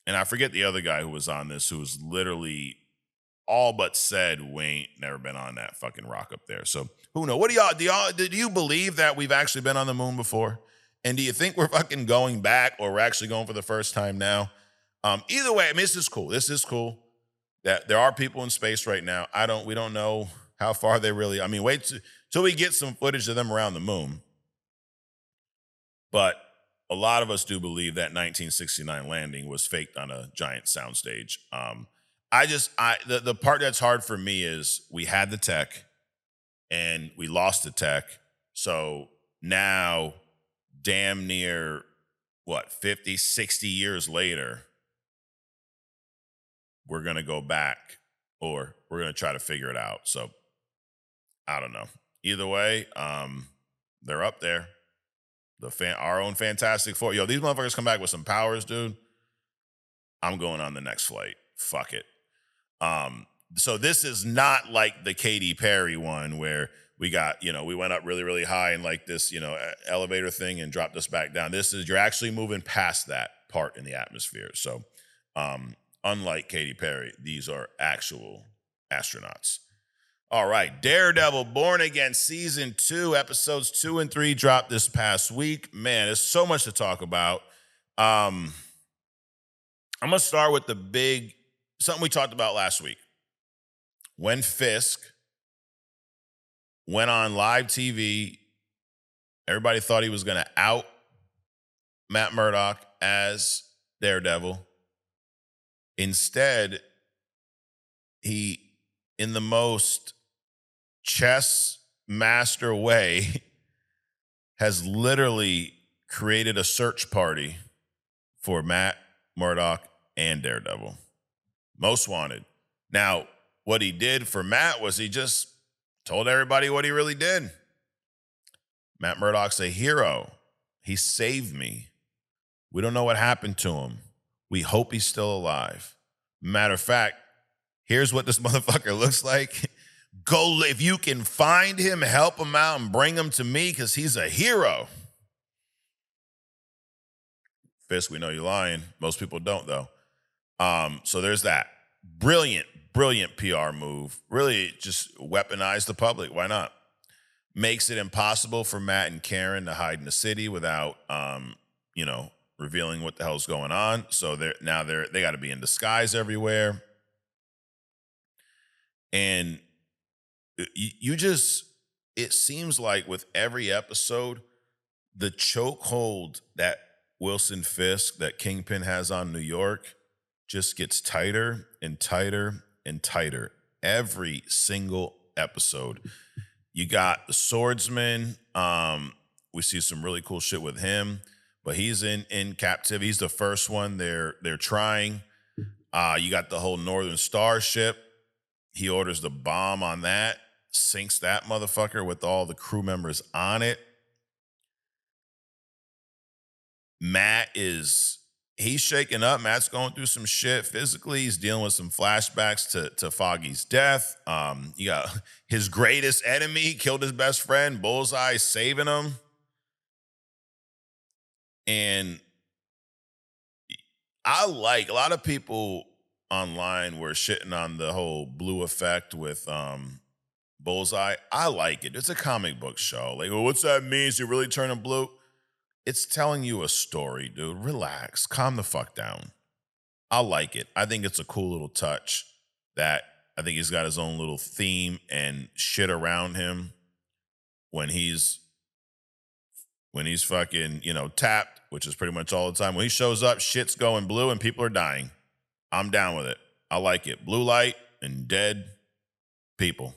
And I forget the other guy who was on this, who was literally all but said we ain't never been on that fucking rock up there. So who knows? What do you believe that we've actually been on the moon before? And do you think we're fucking going back, or we're actually going for the first time now? Either way, I mean, this is cool. This is cool that there are people in space right now. We don't know how far they really, wait till we get some footage of them around the moon. But a lot of us do believe that 1969 landing was faked on a giant soundstage. The part that's hard for me is we had the tech and we lost the tech. So now, damn near, 50, 60 years later, we're going to go back, or we're going to try to figure it out. So I don't know. Either way, they're up there. Our own Fantastic Four. These motherfuckers come back with some powers, dude. I'm going on the next flight. Fuck it. So this is not like the Katy Perry one where we got, we went up really, really high in like this, elevator thing and dropped us back down. This is, you're actually moving past that part in the atmosphere. So unlike Katy Perry, these are actual astronauts. All right, Daredevil Born Again Season 2, episodes 2 and 3 dropped this past week. Man, there's so much to talk about. I'm going to start with something we talked about last week. When Fisk went on live TV, everybody thought he was going to out Matt Murdock as Daredevil. Instead, he, in the most chess master way, has literally created a search party for Matt Murdock and Daredevil. Most wanted. Now, what he did for Matt was he just told everybody what he really did. Matt Murdock's a hero. He saved me. We don't know what happened to him. We hope he's still alive. Matter of fact, here's what this motherfucker looks like. Go, if you can find him, help him out and bring him to me because he's a hero. Fisk, we know you're lying. Most people don't, though. So there's that. Brilliant PR move. Really just weaponize the public. Why not? Makes it impossible for Matt and Karen to hide in the city without, revealing what the hell's going on. So they got to be in disguise everywhere. And it seems like with every episode, the chokehold that Wilson Fisk, that Kingpin has on New York, just gets tighter and tighter and tighter every single episode. You got the swordsman. We see some really cool shit with him, but he's in captivity. He's the first one they're trying. You got the whole Northern Star ship. He orders the bomb on that, sinks that motherfucker with all the crew members on it. He's shaking up. Matt's going through some shit physically. He's dealing with some flashbacks to Foggy's death. You got his greatest enemy killed his best friend, Bullseye, saving him. And a lot of people online were shitting on the whole blue effect with Bullseye. I like it. It's a comic book show. Like, well, what's that mean? Is he really turning blue? It's telling you a story, dude. Relax. Calm the fuck down. I like it. I think it's a cool little touch that I think he's got his own little theme and shit around him when he's fucking, tapped, which is pretty much all the time. When he shows up, shit's going blue and people are dying. I'm down with it. I like it. Blue light and dead people.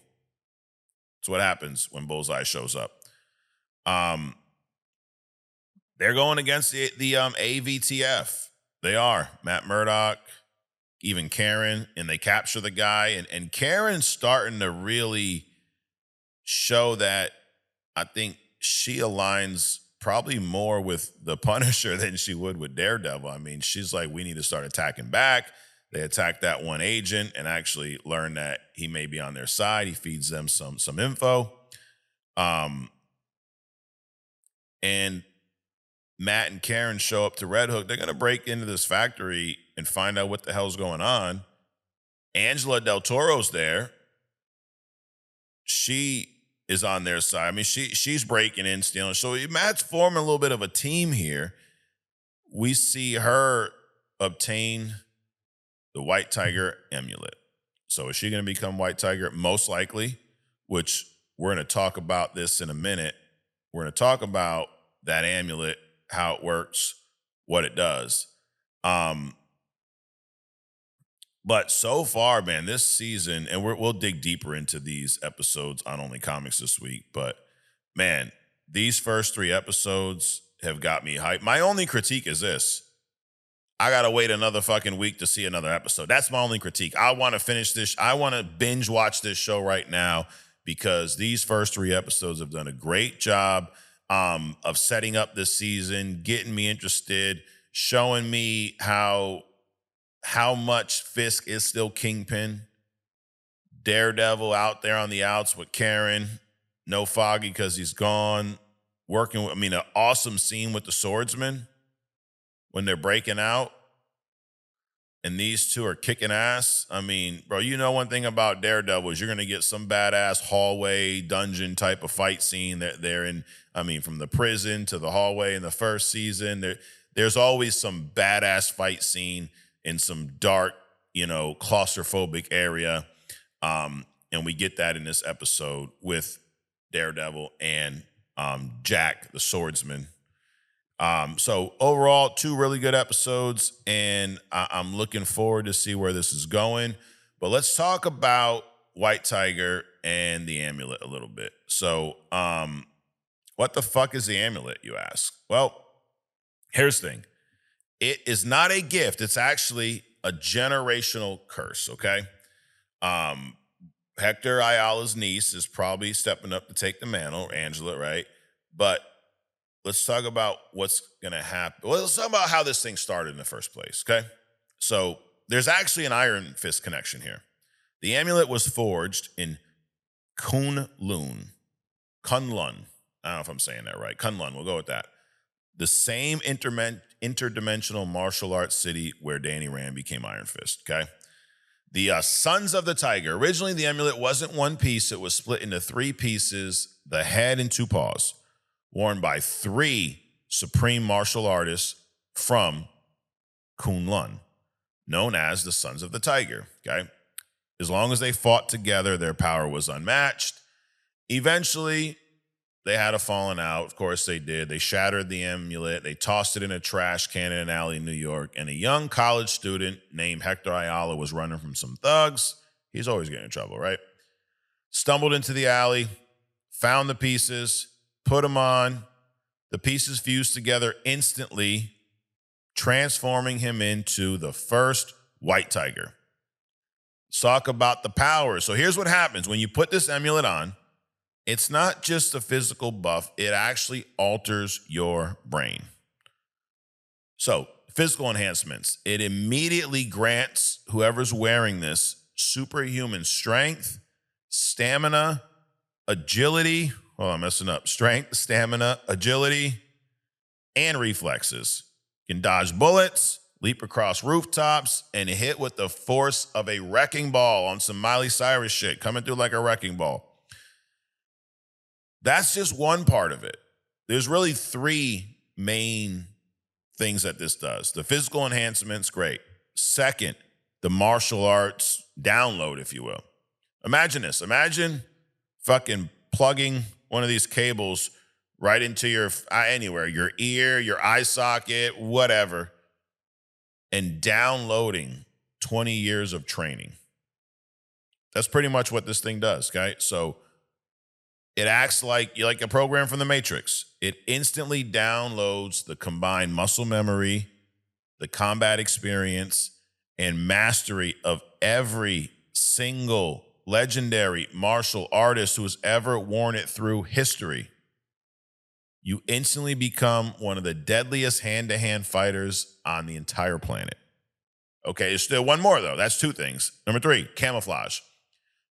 That's what happens when Bullseye shows up. They're going against the AVTF. They are. Matt Murdock, even Karen, and they capture the guy. And Karen's starting to really show that I think she aligns probably more with the Punisher than she would with Daredevil. I mean, she's like, we need to start attacking back. They attack that one agent and actually learn that he may be on their side. He feeds them some info. And Matt and Karen show up to Red Hook. They're going to break into this factory and find out what the hell's going on. Angela Del Toro's there. She is on their side. I mean, she's breaking in, stealing. So Matt's forming a little bit of a team here. We see her obtain the White Tiger amulet. So is she going to become White Tiger? Most likely, which we're going to talk about this in a minute. We're going to talk about that amulet, how it works, what it does. But so far, man, this season, and we'll dig deeper into these episodes on Only Comics this week, but man, these first 3 episodes have got me hyped. My only critique is this. I got to wait another fucking week to see another episode. That's my only critique. I want to finish this. I want to binge watch this show right now because these first 3 episodes have done a great job of setting up this season, getting me interested, showing me how much Fisk is still Kingpin. Daredevil out there on the outs with Karen. No Foggy because he's gone. Working with, an awesome scene with the swordsman when they're breaking out. And these two are kicking ass. I mean, bro, you know one thing about Daredevil is you're going to get some badass hallway dungeon type of fight scene that they're in. From the prison to the hallway in the first season, there's always some badass fight scene in some dark, claustrophobic area. And we get that in this episode with Daredevil and Jack, the swordsman. So overall, 2 really good episodes, and I'm looking forward to see where this is going. But let's talk about White Tiger and the amulet a little bit. So what the fuck is the amulet, you ask? Well, here's the thing. It is not a gift. It's actually a generational curse, okay? Hector Ayala's niece is probably stepping up to take the mantle, Angela, right? But let's talk about what's going to happen. Well, let's talk about how this thing started in the first place, okay? So there's actually an Iron Fist connection here. The amulet was forged in Kunlun. Kunlun. I don't know if I'm saying that right. Kunlun, we'll go with that. The same interdimensional martial arts city where Danny Rand became Iron Fist, okay? The Sons of the Tiger. Originally, the amulet wasn't one piece. It was split into three pieces, the head and two paws, worn by three supreme martial artists from Kunlun, known as the Sons of the Tiger, okay? As long as they fought together, their power was unmatched. Eventually, they had a falling out. Of course, they did. They shattered the amulet. They tossed it in a trash can in an alley in New York. And a young college student named Hector Ayala was running from some thugs. He's always getting in trouble, right? Stumbled into the alley, found the pieces, put them on. The pieces fused together instantly, transforming him into the first White Tiger. Let's talk about the power. So here's what happens. When you put this amulet on, it's not just a physical buff, it actually alters your brain. So, physical enhancements. It immediately grants whoever's wearing this superhuman strength, stamina, agility. Oh, I'm messing up. Strength, stamina, agility, and reflexes. You can dodge bullets, leap across rooftops, and hit with the force of a wrecking ball on some Miley Cyrus shit, coming through like a wrecking ball. That's just one part of it. There's really three main things that this does. The physical enhancement's great. Second, the martial arts download, if you will. Imagine this. Imagine fucking plugging one of these cables right into your, anywhere, your ear, your eye socket, whatever, and downloading 20 years of training. That's pretty much what this thing does, okay? So it acts like a program from the Matrix. It instantly downloads the combined muscle memory, the combat experience, and mastery of every single legendary martial artist who has ever worn it through history. You instantly become one of the deadliest hand-to-hand fighters on the entire planet. Okay, there's still one more, though. That's two things. Number three, camouflage.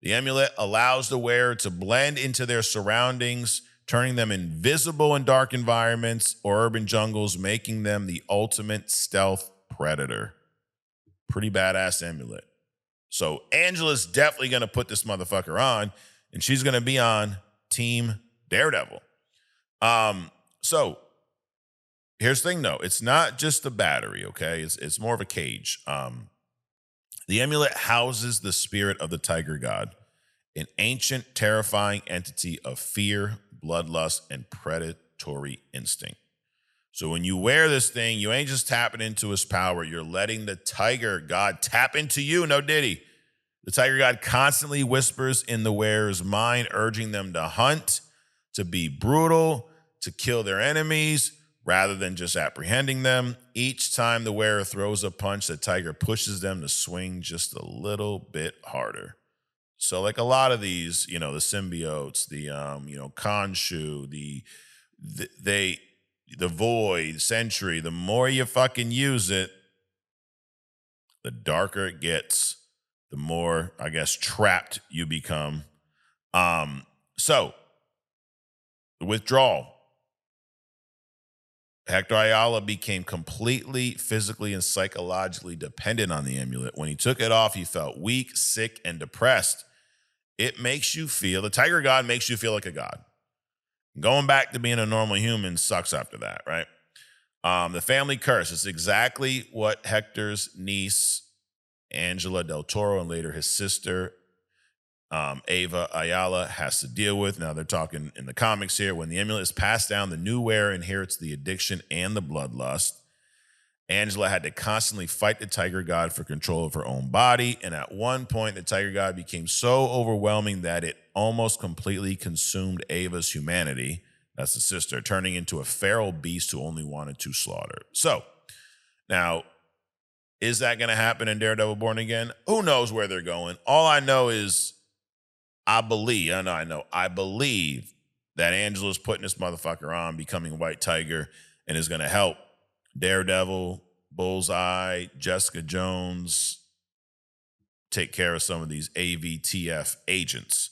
The amulet allows the wearer to blend into their surroundings, turning them invisible in dark environments or urban jungles, making them the ultimate stealth predator. Pretty badass amulet. So Angela's definitely going to put this motherfucker on, and she's going to be on Team Daredevil. So here's the thing, though. It's not just the battery, okay? It's more of a cage. The amulet houses the spirit of the tiger god, an ancient, terrifying entity of fear, bloodlust, and predatory instinct. So when you wear this thing, you ain't just tapping into his power. You're letting the tiger god tap into you. No diddy. The tiger god constantly whispers in the wearer's mind, urging them to hunt, to be brutal, to kill their enemies, rather than just apprehending them. Each time the wearer throws a punch, the tiger pushes them to swing just a little bit harder. So like a lot of these, the symbiotes, the Khonshu, the Void, Sentry, the more you fucking use it, the darker it gets, the more, I guess, trapped you become. So the withdrawal. Hector Ayala became completely physically and psychologically dependent on the amulet. When he took it off, he felt weak, sick, and depressed. The tiger god makes you feel like a god. Going back to being a normal human sucks after that, right? The family curse is exactly what Hector's niece, Angela Del Toro, and later his sister, Ava Ayala, has to deal with. Now they're talking in the comics here. When the amulet is passed down, the new wearer inherits the addiction and the bloodlust. Angela had to constantly fight the tiger god for control of her own body, and at one point, the tiger god became so overwhelming that it almost completely consumed Ava's humanity, that's the sister, turning into a feral beast who only wanted to slaughter. So, now, is that going to happen in Daredevil Born Again? Who knows where they're going? All I know is I believe, I believe that Angela's putting this motherfucker on, becoming White Tiger, and is going to help Daredevil, Bullseye, Jessica Jones take care of some of these AVTF agents.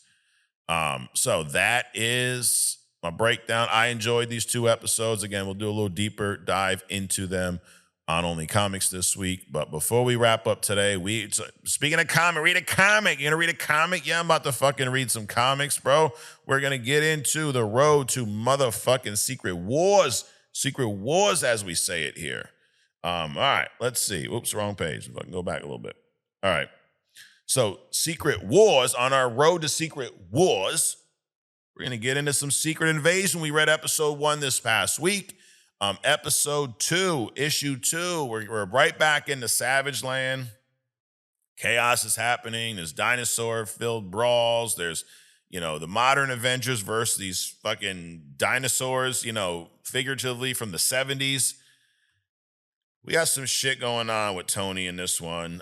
So that is my breakdown. I enjoyed these 2 episodes. Again, we'll do a little deeper dive into them on Only Comics this week. But before we wrap up today, speaking of comic, read a comic. You gonna read a comic? Yeah, I'm about to fucking read some comics, bro. We're gonna get into the road to motherfucking Secret Wars. Secret Wars, as we say it here. All right, let's see. Oops, wrong page. If I can go back a little bit. All right. So Secret Wars, on our road to Secret Wars, we're going to get into some Secret Invasion. We read episode 1 this past week. Episode 2, issue 2, we're right back into Savage Land. Chaos is happening. There's dinosaur-filled brawls. There's, the modern Avengers versus these fucking dinosaurs, figuratively from the 70s. We got some shit going on with Tony in this one.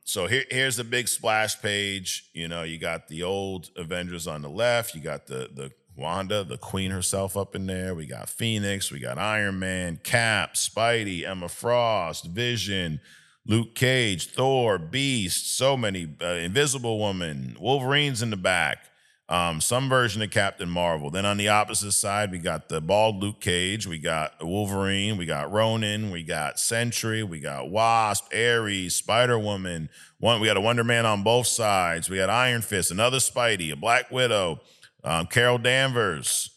So here's the big splash page. You got the old Avengers on the left. You got the Wanda, the queen herself up in there. We got Phoenix. We got Iron Man, Cap, Spidey, Emma Frost, Vision, Luke Cage, Thor, Beast, so many, Invisible Woman, Wolverine's in the back. Some version of Captain Marvel. Then on the opposite side, we got the bald Luke Cage, we got Wolverine, we got Ronin, we got Sentry, we got Wasp, Ares, Spider-Woman. We got a Wonder Man on both sides. We got Iron Fist, another Spidey, a Black Widow, Carol Danvers.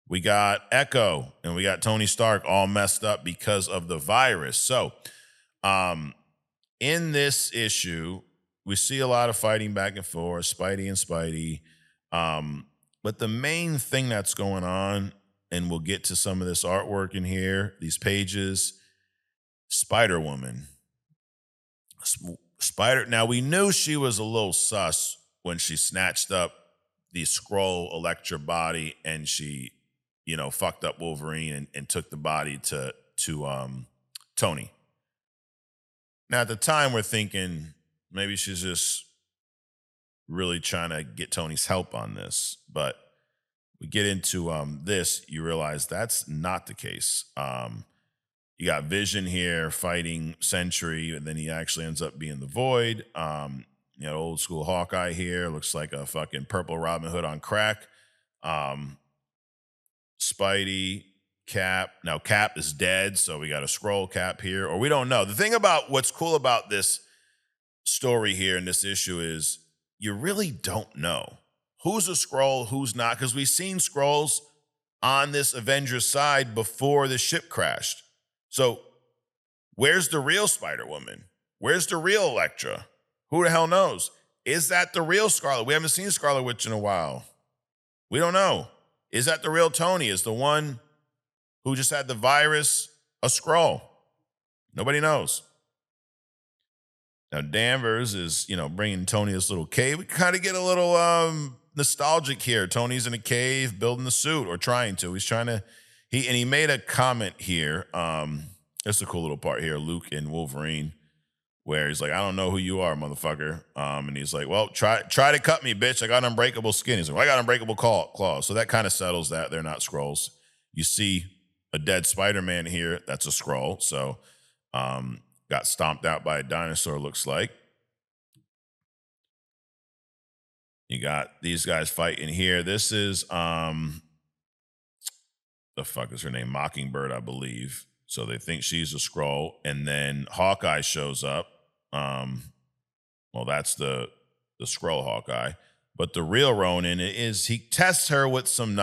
We got Echo, and we got Tony Stark all messed up because of the virus. So, in this issue, we see a lot of fighting back and forth, Spidey and Spidey. But the main thing that's going on, and we'll get to some of this artwork in here, these pages, Spider-Woman. Now, we knew she was a little sus when she snatched up the Skrull Elektra body and she, fucked up Wolverine and took the body to Tony. Now, at the time, we're thinking maybe she's just really trying to get Tony's help on this, but we get into this, you realize that's not the case. You got Vision here fighting Sentry, and then he actually ends up being the Void. Old school Hawkeye here, looks like a fucking purple Robin Hood on crack. Spidey, Cap. Now Cap is dead, so we got a Skrull Cap here, or we don't know. The thing about what's cool about this story here in this issue is you really don't know who's a Skrull, who's not, because we've seen Skrulls on this Avengers side before the ship crashed. So where's the real Spider-Woman? Where's the real Elektra? Who the hell knows? Is that the real Scarlet? We haven't seen Scarlet Witch in a while. We don't know. Is that the real Tony? Is the one who just had the virus a Skrull? Nobody knows. Now, Danvers is, bringing Tony this little cave. We kind of get a little nostalgic here. Tony's in a cave building the suit, or trying to. He's trying to, he made a comment here. That's a cool little part here, Luke and Wolverine, where he's like, I don't know who you are, motherfucker. And he's like, well, try to cut me, bitch. I got unbreakable skin. He's like, well, I got unbreakable claws. So that kind of settles that. They're not Skrulls. You see a dead Spider-Man here. That's a Skrull. So, got stomped out by a dinosaur, looks like. You got these guys fighting here. This is, the fuck is her name? Mockingbird, I believe. So they think she's a Skrull. And then Hawkeye shows up. Well, that's the Skrull Hawkeye. But the real Ronin is, he tests her with some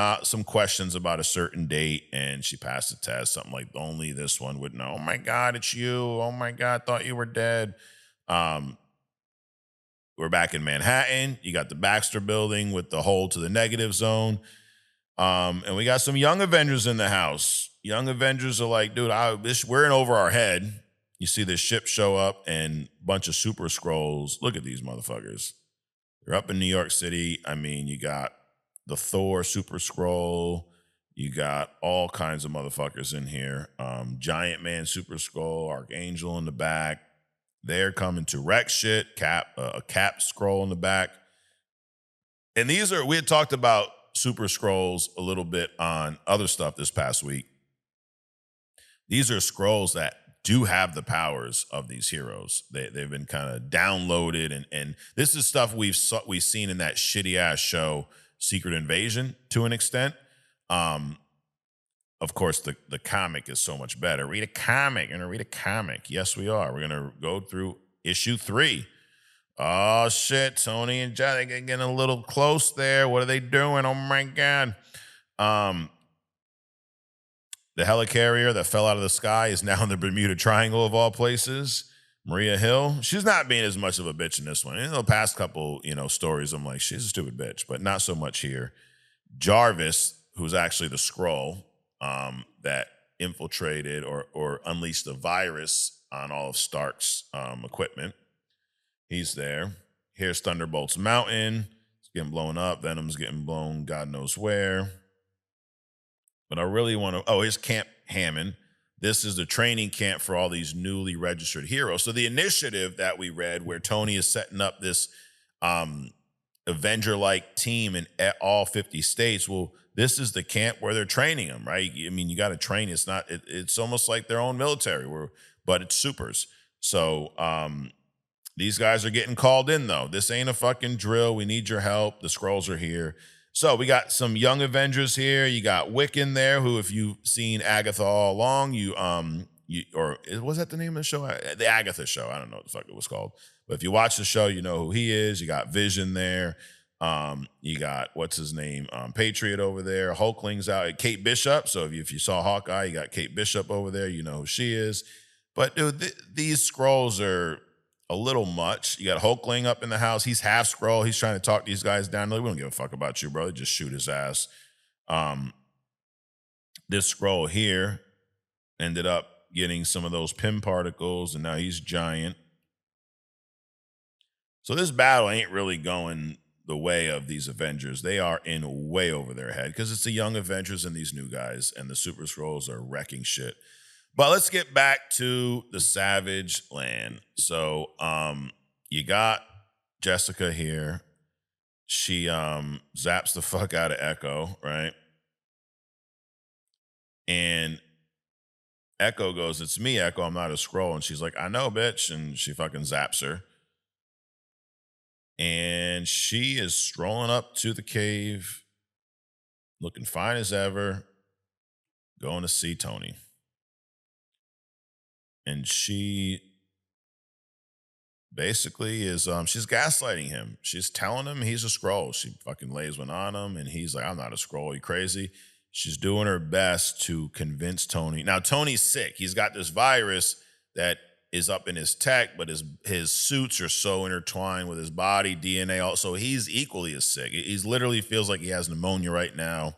questions about a certain date, and she passed the test. Something like, only this one would know. Oh my God, it's you. Oh my God, thought you were dead. We're back in Manhattan. You got the Baxter building with the hole to the negative zone. And we got some young Avengers in the house. Young Avengers are like, dude, we're in over our head. You see this ship show up and a bunch of Super Skrulls. Look at these motherfuckers. They're up in New York City. I mean, you got the Thor Super Skrull. You got all kinds of motherfuckers in here. Giant Man Super Skrull, Archangel in the back. They're coming to wreck shit. A Cap Skrull in the back. And we had talked about Super Scrolls a little bit on other stuff this past week. These are scrolls that do have the powers of these heroes. They've been kind of downloaded, and this is stuff we've seen in that shitty ass show Secret Invasion to an extent. Of course, the comic is so much better. Read a comic. You're gonna read a comic. Yes, we are. We're gonna go through issue 3. Oh shit, Tony and Johnny getting a little close there. What are they doing? Oh my god. The helicarrier that fell out of the sky is now in the Bermuda Triangle of all places. Maria Hill, she's not being as much of a bitch in this one. In the past couple, stories, I'm like, she's a stupid bitch, but not so much here. Jarvis, who's actually the Skrull that infiltrated or unleashed the virus on all of Stark's equipment. He's there. Here's Thunderbolt's Mountain. It's getting blown up. Venom's getting blown God knows where. But I really want to... Oh, here's Camp Hammond. This is the training camp for all these newly registered heroes. So the initiative that we read where Tony is setting up this Avenger-like team in all 50 states, well, this is the camp where they're training them, right? I mean, you got to train. It's almost like their own military, but it's supers. So these guys are getting called in, though. This ain't a fucking drill. We need your help. The Skrulls are here. So we got some young Avengers here. You got Wiccan there, who, if you've seen Agatha all along, or was that the name of the show? The Agatha Show. I don't know what the fuck it was called. But if you watch the show, you know who he is. You got Vision there. You got, what's his name? Patriot over there. Hulkling's out. Kate Bishop. So if you saw Hawkeye, you got Kate Bishop over there. You know who she is. But dude, these Skrulls are a little much. You got Hulkling up in the house. He's half Skrull. He's trying to talk these guys down. We don't give a fuck about you, bro. Just shoot his ass. This Skrull here ended up getting some of those Pym particles, and now he's giant. So this battle ain't really going the way of these Avengers. They are in way over their head because it's the young Avengers and these new guys, and the Super Skrulls are wrecking shit. But let's get back to the Savage Land. So you got Jessica here. She zaps the fuck out of Echo, right? And Echo goes, "It's me, Echo. I'm not a Skrull." And she's like, "I know, bitch." And she fucking zaps her. And she is strolling up to the cave, looking fine as ever, going to see Tony. And she basically is, she's gaslighting him. She's telling him he's a Skrull. She fucking lays one on him, and he's like, "I'm not a Skrull. You crazy?" She's doing her best to convince Tony. Now, Tony's sick. He's got this virus that is up in his tech, but his suits are so intertwined with his body, DNA, also. He's equally as sick. He's literally feels like he has pneumonia right now.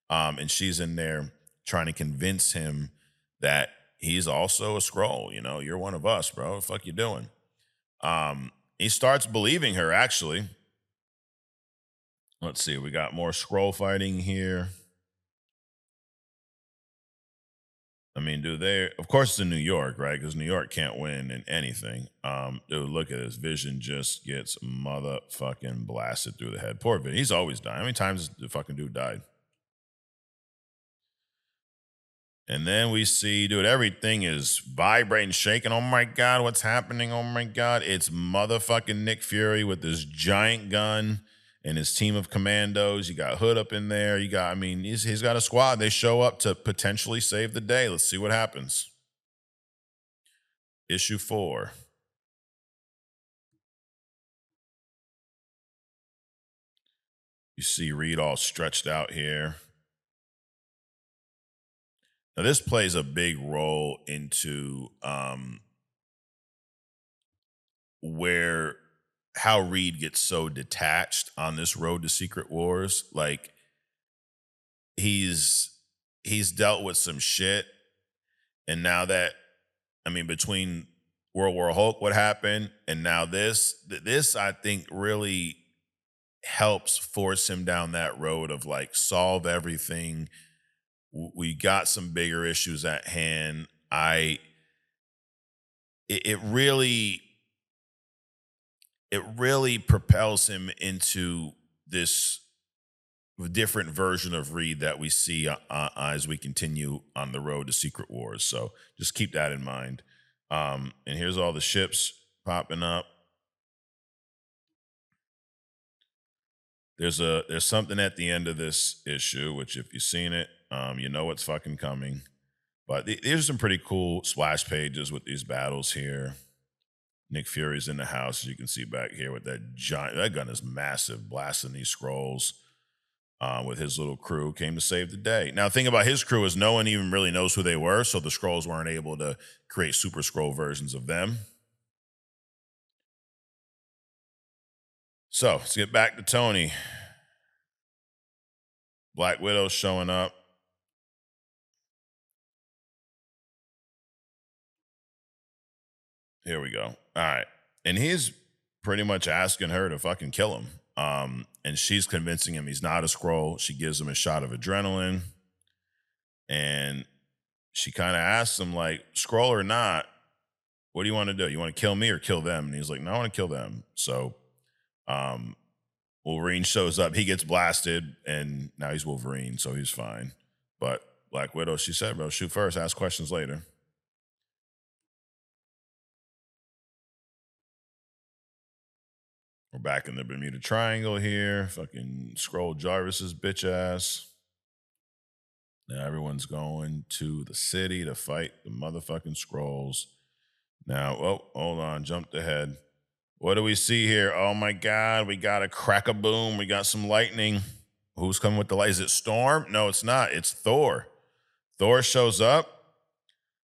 And she's in there trying to convince him that he's also a Skrull. You're one of us, bro. What the fuck you doing? He starts believing her, actually. Let's see. We got more Skrull fighting here. I mean, dude, of course it's in New York, right? Because New York can't win in anything. Dude, look at this. Vision just gets motherfucking blasted through the head. Poor Vision. He's always dying. How many times has the fucking dude died? And then we see, dude, everything is vibrating, shaking. Oh my God, what's happening? Oh my God. It's motherfucking Nick Fury with this giant gun and his team of commandos. You got Hood up in there. He's got a squad. They show up to potentially save the day. Let's see what happens. Issue 4. You see Reed all stretched out here. Now, this plays a big role into how Reed gets so detached on this road to Secret Wars. Like, he's dealt with some shit, and now that, between World War Hulk, what happened, and now this I think really helps force him down that road of like, solve everything. We got some bigger issues at hand. It really propels him into this different version of Reed that we see as we continue on the road to Secret Wars. So just keep that in mind. And here's all the ships popping up. There's something at the end of this issue, which if you've seen it, you know what's fucking coming. But these are some pretty cool splash pages with these battles here. Nick Fury's in the house, as you can see back here with that giant, that gun is massive, blasting these scrolls with his little crew, came to save the day. Now, the thing about his crew is no one even really knows who they were, so the scrolls weren't able to create super scroll versions of them. So let's get back to Tony. Black Widow showing up. Here we go. All right. And he's pretty much asking her to fucking kill him. And she's convincing him he's not a scroll. She gives him a shot of adrenaline. And she kind of asks him, like, scroll or not, what do you want to do? You want to kill me or kill them? And he's like, no, I want to kill them. So Wolverine shows up. He gets blasted, and now he's Wolverine, so he's fine. But Black Widow, she said, bro, shoot first, ask questions later. We're back in the Bermuda Triangle here. Fucking Skrull Jarvis's bitch ass. Now everyone's going to the city to fight the motherfucking Skrulls. Now, oh, hold on, jumped ahead. What do we see here? Oh my God, we got a crack-a-boom. We got some lightning. Who's coming with the light? Is it Storm? No, it's not. It's Thor. Thor shows up.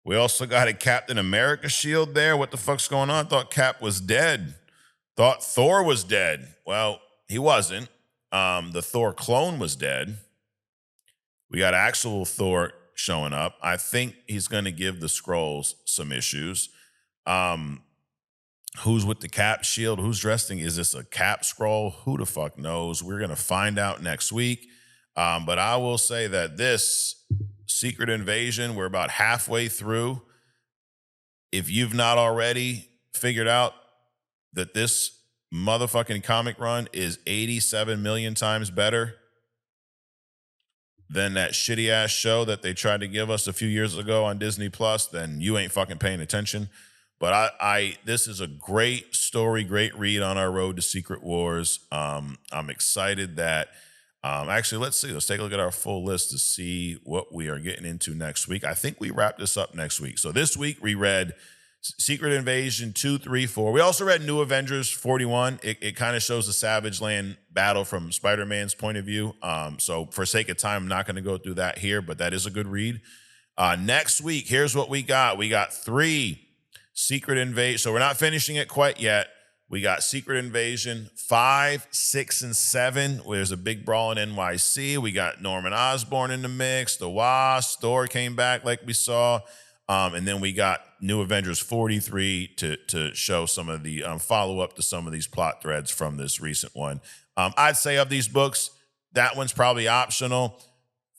We also got a Captain America shield there. What the fuck's going on? I thought Cap was dead. Thought Thor was dead. Well, he wasn't. The Thor clone was dead. We got actual Thor showing up. I think he's going to give the Skrulls some issues. Who's with the Cap shield? Who's dressing? Is this a Cap Skrull? Who the fuck knows? We're going to find out next week. But I will say that this Secret Invasion, we're about halfway through. If you've not already figured out that this motherfucking comic run is 87 million times better than that shitty ass show that they tried to give us a few years ago on Disney Plus, then you ain't fucking paying attention. But this is a great story, great read on our road to Secret Wars. I'm excited that, actually, let's take a look at our full list to see what we are getting into next week. I think we wrap this up next week. So this week we read Secret Invasion 2, 3, 4. We also read New Avengers 41. It kind of shows the Savage Land battle from Spider-Man's point of view. So for sake of time, I'm not going to go through that here, but that is a good read. Next week, here's what we got. We got 3 Secret Invasion. So we're not finishing it quite yet. We got Secret Invasion 5, 6, and 7. Where there's a big brawl in NYC. We got Norman Osborn in the mix. The Wasp. Thor came back like we saw. And then we got New Avengers 43 to show some of the follow-up to some of these plot threads from this recent one. I'd say of these books, that one's probably optional.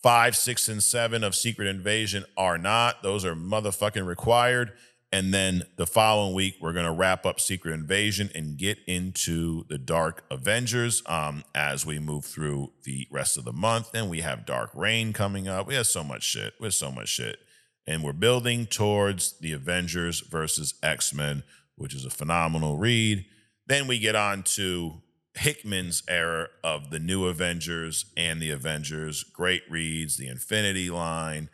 5, 6, and 7 of Secret Invasion are not. Those are motherfucking required. And then the following week, we're going to wrap up Secret Invasion and get into the Dark Avengers as we move through the rest of the month. Then we have Dark Reign coming up. We have so much shit. And we're building towards the Avengers versus X-Men, which is a phenomenal read. Then we get on to Hickman's era of the New Avengers and the Avengers. Great reads, the Infinity line.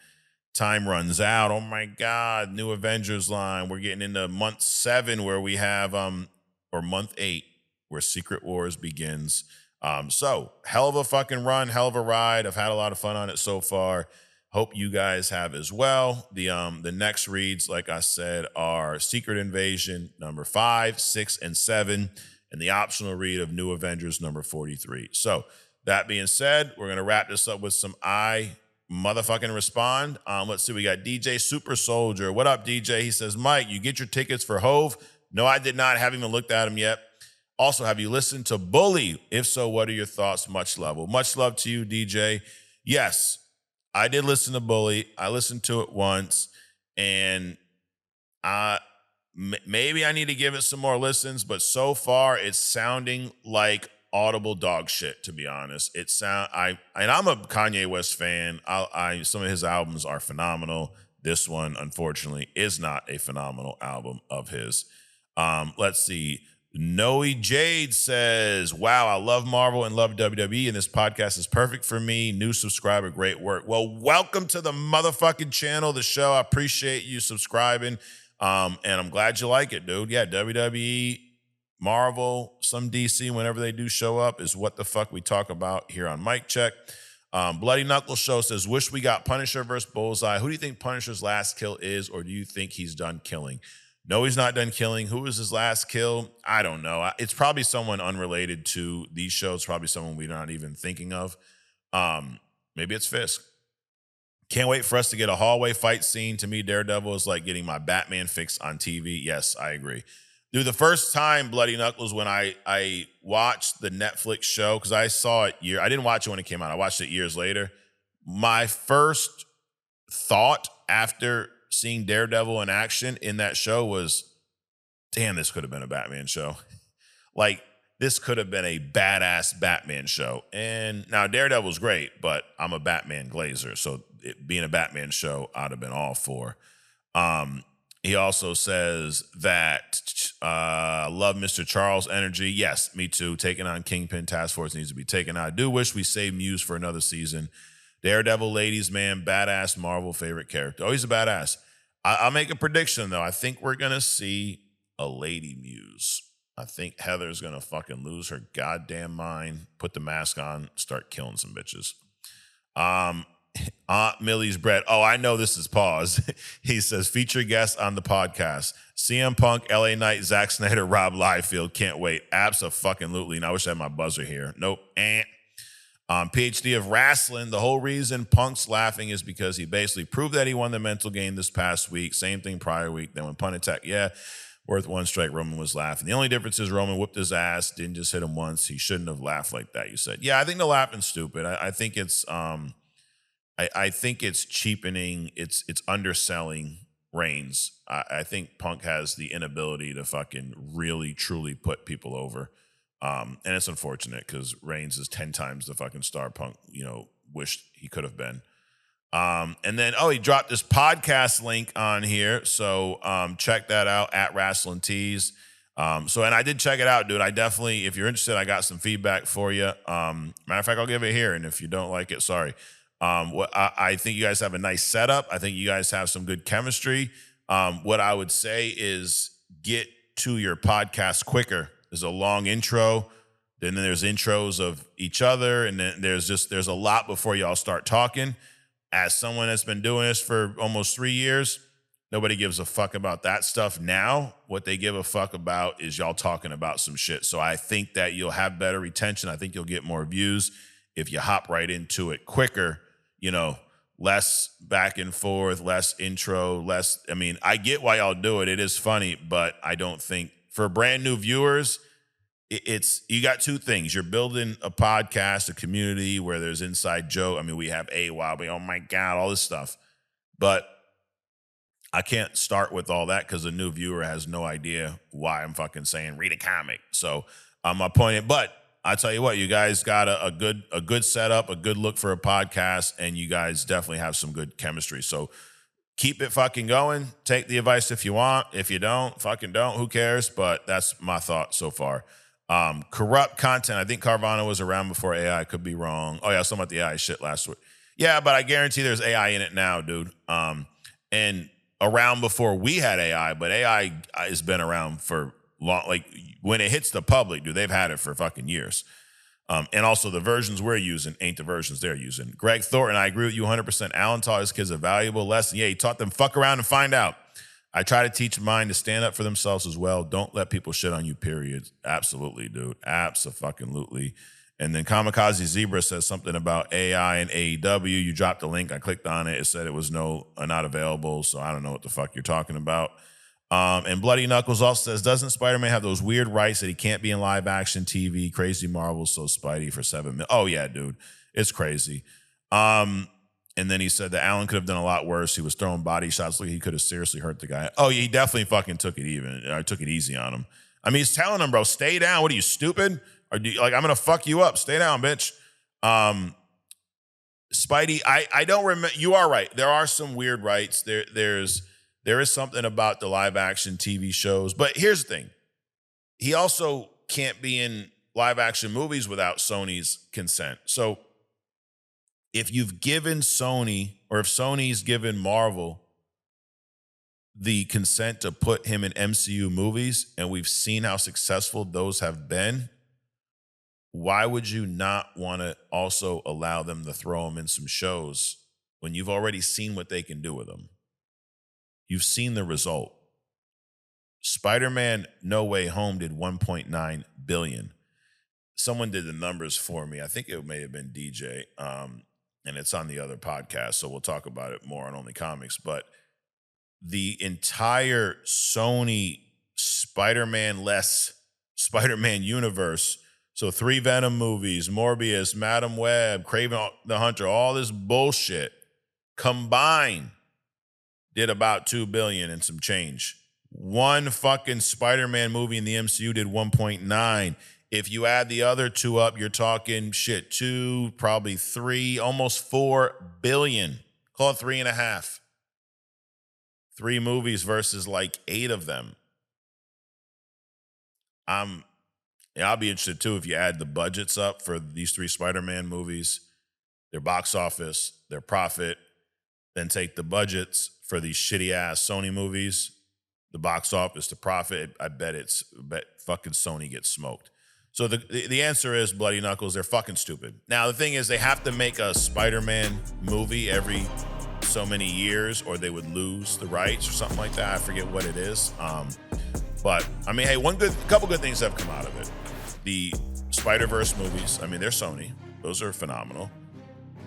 Time runs out. Oh my God, New Avengers line. We're getting into month 7 where we have, or month 8, where Secret Wars begins. So hell of a fucking run, hell of a ride. I've had a lot of fun on it so far. Hope you guys have as well. The next reads, like I said, are Secret Invasion number 5, 6, and 7, and the optional read of New Avengers number 43. So that being said, we're gonna wrap this up with some motherfucking respond. Let's see, we got DJ Super Soldier. What up, DJ? He says, Mike, you get your tickets for Hove? No, I did not. Haven't even looked at them yet. Also, have you listened to Bully? If so, what are your thoughts? Much love. Well, much love to you, DJ. Yes, I did listen to Bully. I listened to it once, and maybe I need to give it some more listens, but so far it's sounding like audible dog shit, to be honest. I'm a Kanye West fan. Some of his albums are phenomenal. This one, unfortunately, is not a phenomenal album of his. Let's see. Noe Jade says, wow, I love Marvel and love WWE, and this podcast is perfect for me. New subscriber, great work. Well, welcome to the motherfucking channel, the show. I appreciate you subscribing, and I'm glad you like it, dude. Yeah, WWE, Marvel, some DC, whenever they do show up, is what the fuck we talk about here on Mic Check. Bloody Knuckles Show says, wish we got Punisher versus Bullseye. Who do you think Punisher's last kill is, or do you think he's done killing? No, he's not done killing. Who was his last kill? I don't know. It's probably someone unrelated to these shows, probably someone we're not even thinking of. Maybe it's Fisk. Can't wait for us to get a hallway fight scene. To me, Daredevil is like getting my Batman fix on TV. Yes, I agree. Dude, the first time Bloody Knuckles, when I watched the Netflix show, because I saw it I didn't watch it when it came out. I watched it years later. My first thought after seeing Daredevil in action in that show was, damn, this could have been a Batman show. Like, this could have been a badass Batman show. And now Daredevil's great, but I'm a Batman glazer, so it being a Batman show, I'd have been all for. He also says that love Mr. Charles' energy. Yes, me too. Taking on Kingpin Task Force needs to be taken out. I do wish we saved Muse for another season. Daredevil, ladies, man, badass Marvel favorite character. Oh, he's a badass. I'll make a prediction, though. I think we're going to see a lady Muse. I think Heather's going to fucking lose her goddamn mind, put the mask on, start killing some bitches. Aunt Millie's bread. Oh, I know this is pause. He says, feature guest on the podcast. CM Punk, LA Knight, Zack Snyder, Rob Liefeld. Can't wait. Abso-fucking-lutely. And I wish I had my buzzer here. Nope. PhD of wrestling. The whole reason Punk's laughing is because he basically proved that he won the mental game this past week. Same thing prior week. Then when Pun attacked, worth one strike, Roman was laughing. The only difference is Roman whipped his ass, didn't just hit him once. He shouldn't have laughed like that, you said. Yeah, I think the laughing's stupid. I think it's I think it's cheapening, it's underselling Reigns. I think Punk has the inability to fucking really, truly put people over. And it's unfortunate because Reigns is 10 times the fucking star Punk, wished he could have been. And then, he dropped this podcast link on here. So check that out at Wrestling Tees. And I did check it out, dude. I definitely, if you're interested, I got some feedback for you. Matter of fact, I'll give it here. And if you don't like it, sorry. I think you guys have a nice setup. I think you guys have some good chemistry. What I would say is get to your podcast quicker. There's a long intro, then there's intros of each other, and then there's a lot before y'all start talking. As someone that's been doing this for almost 3 years, nobody gives a fuck about that stuff now. What they give a fuck about is y'all talking about some shit. So I think that you'll have better retention. I think you'll get more views if you hop right into it quicker. Less back and forth, less intro, I get why y'all do it. It is funny, but I don't think for brand new viewers, you got two things. You're building a podcast, a community where there's inside joke. We have oh my God, all this stuff. But I can't start with all that because the new viewer has no idea why I'm fucking saying read a comic. So my point, but I tell you what, you guys got a good setup, a good look for a podcast, and you guys definitely have some good chemistry. So keep it fucking going. Take the advice if you want. If you don't, fucking don't. Who cares? But that's my thought so far. Corrupt content. I think Carvana was around before AI. Could be wrong. Oh, yeah, I was talking about the AI shit last week. Yeah, but I guarantee there's AI in it now, dude. And around before we had AI, but AI has been around for long. Like, when it hits the public, dude, they've had it for fucking years. And also the versions we're using ain't the versions they're using. Greg Thornton, I agree with you 100%. Alan taught his kids a valuable lesson. Yeah, he taught them fuck around and find out. I try to teach mine to stand up for themselves as well. Don't let people shit on you, period. Absolutely, dude. Abso-fucking-lutely. And then Kamikaze Zebra says something about AI and AEW. You dropped the link. I clicked on it. It said it was not available, so I don't know what the fuck you're talking about. And Bloody Knuckles also says, doesn't Spider-Man have those weird rights that he can't be in live action TV? Crazy Marvel, so Spidey for $7 million. Oh, yeah, dude. It's crazy. And then he said that Alan could have done a lot worse. He was throwing body shots. Like he could have seriously hurt the guy. Oh, yeah, he definitely fucking took it easy on him. He's telling him, bro, stay down. What are you, stupid? Or do you, like, I'm going to fuck you up. Stay down, bitch. Spidey, I don't remember. You are right. There are some weird rights. There is something about the live action TV shows. But here's the thing. He also can't be in live action movies without Sony's consent. So if you've given Sony, or if Sony's given Marvel the consent to put him in MCU movies, and we've seen how successful those have been, why would you not want to also allow them to throw him in some shows when you've already seen what they can do with him? You've seen the result. Spider-Man No Way Home did $1.9 billion. Someone did the numbers for me. I think it may have been DJ, and it's on the other podcast, so we'll talk about it more on Only Comics. But the entire Sony Spider-Man-less Spider-Man universe, so 3 Venom movies, Morbius, Madam Web, Kraven the Hunter, all this bullshit combined did about $2 billion and some change. One fucking Spider-Man movie in the MCU did 1.9. If you add the other 2 up, you're talking 2, probably 3, almost 4 billion. Call it 3.5. 3 movies versus like 8 of them. I'll be interested too if you add the budgets up for these 3 Spider-Man movies, their box office, their profit, then take the budgets for these shitty ass Sony movies, the box office, the profit. I bet fucking Sony gets smoked. So the answer is Bloody Knuckles. They're fucking stupid. Now the thing is, they have to make a Spider-Man movie every so many years, or they would lose the rights or something like that. I forget what it is. But I mean, hey, couple good things have come out of it. The Spider-Verse movies, I mean, they're Sony. Those are phenomenal.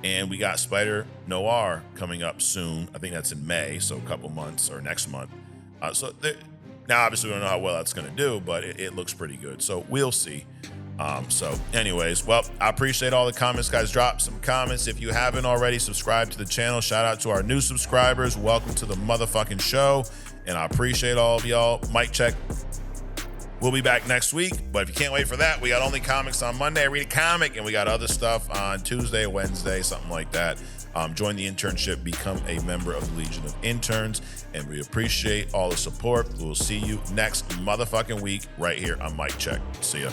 And we got Spider Noir coming up soon. I think that's in May, so a couple months, or next month. Now, obviously, we don't know how well that's going to do, but it looks pretty good. So we'll see. So anyways, well, I appreciate all the comments, guys. Drop some comments. If you haven't already, subscribe to the channel. Shout out to our new subscribers. Welcome to the motherfucking show. And I appreciate all of y'all. Mic check. We'll be back next week, but if you can't wait for that, we got Only Comics on Monday. I read a comic, and we got other stuff on Tuesday, Wednesday, something like that. Join the internship, become a member of the Legion of Interns, and we appreciate all the support. We'll see you next motherfucking week right here on Mic Check. See ya.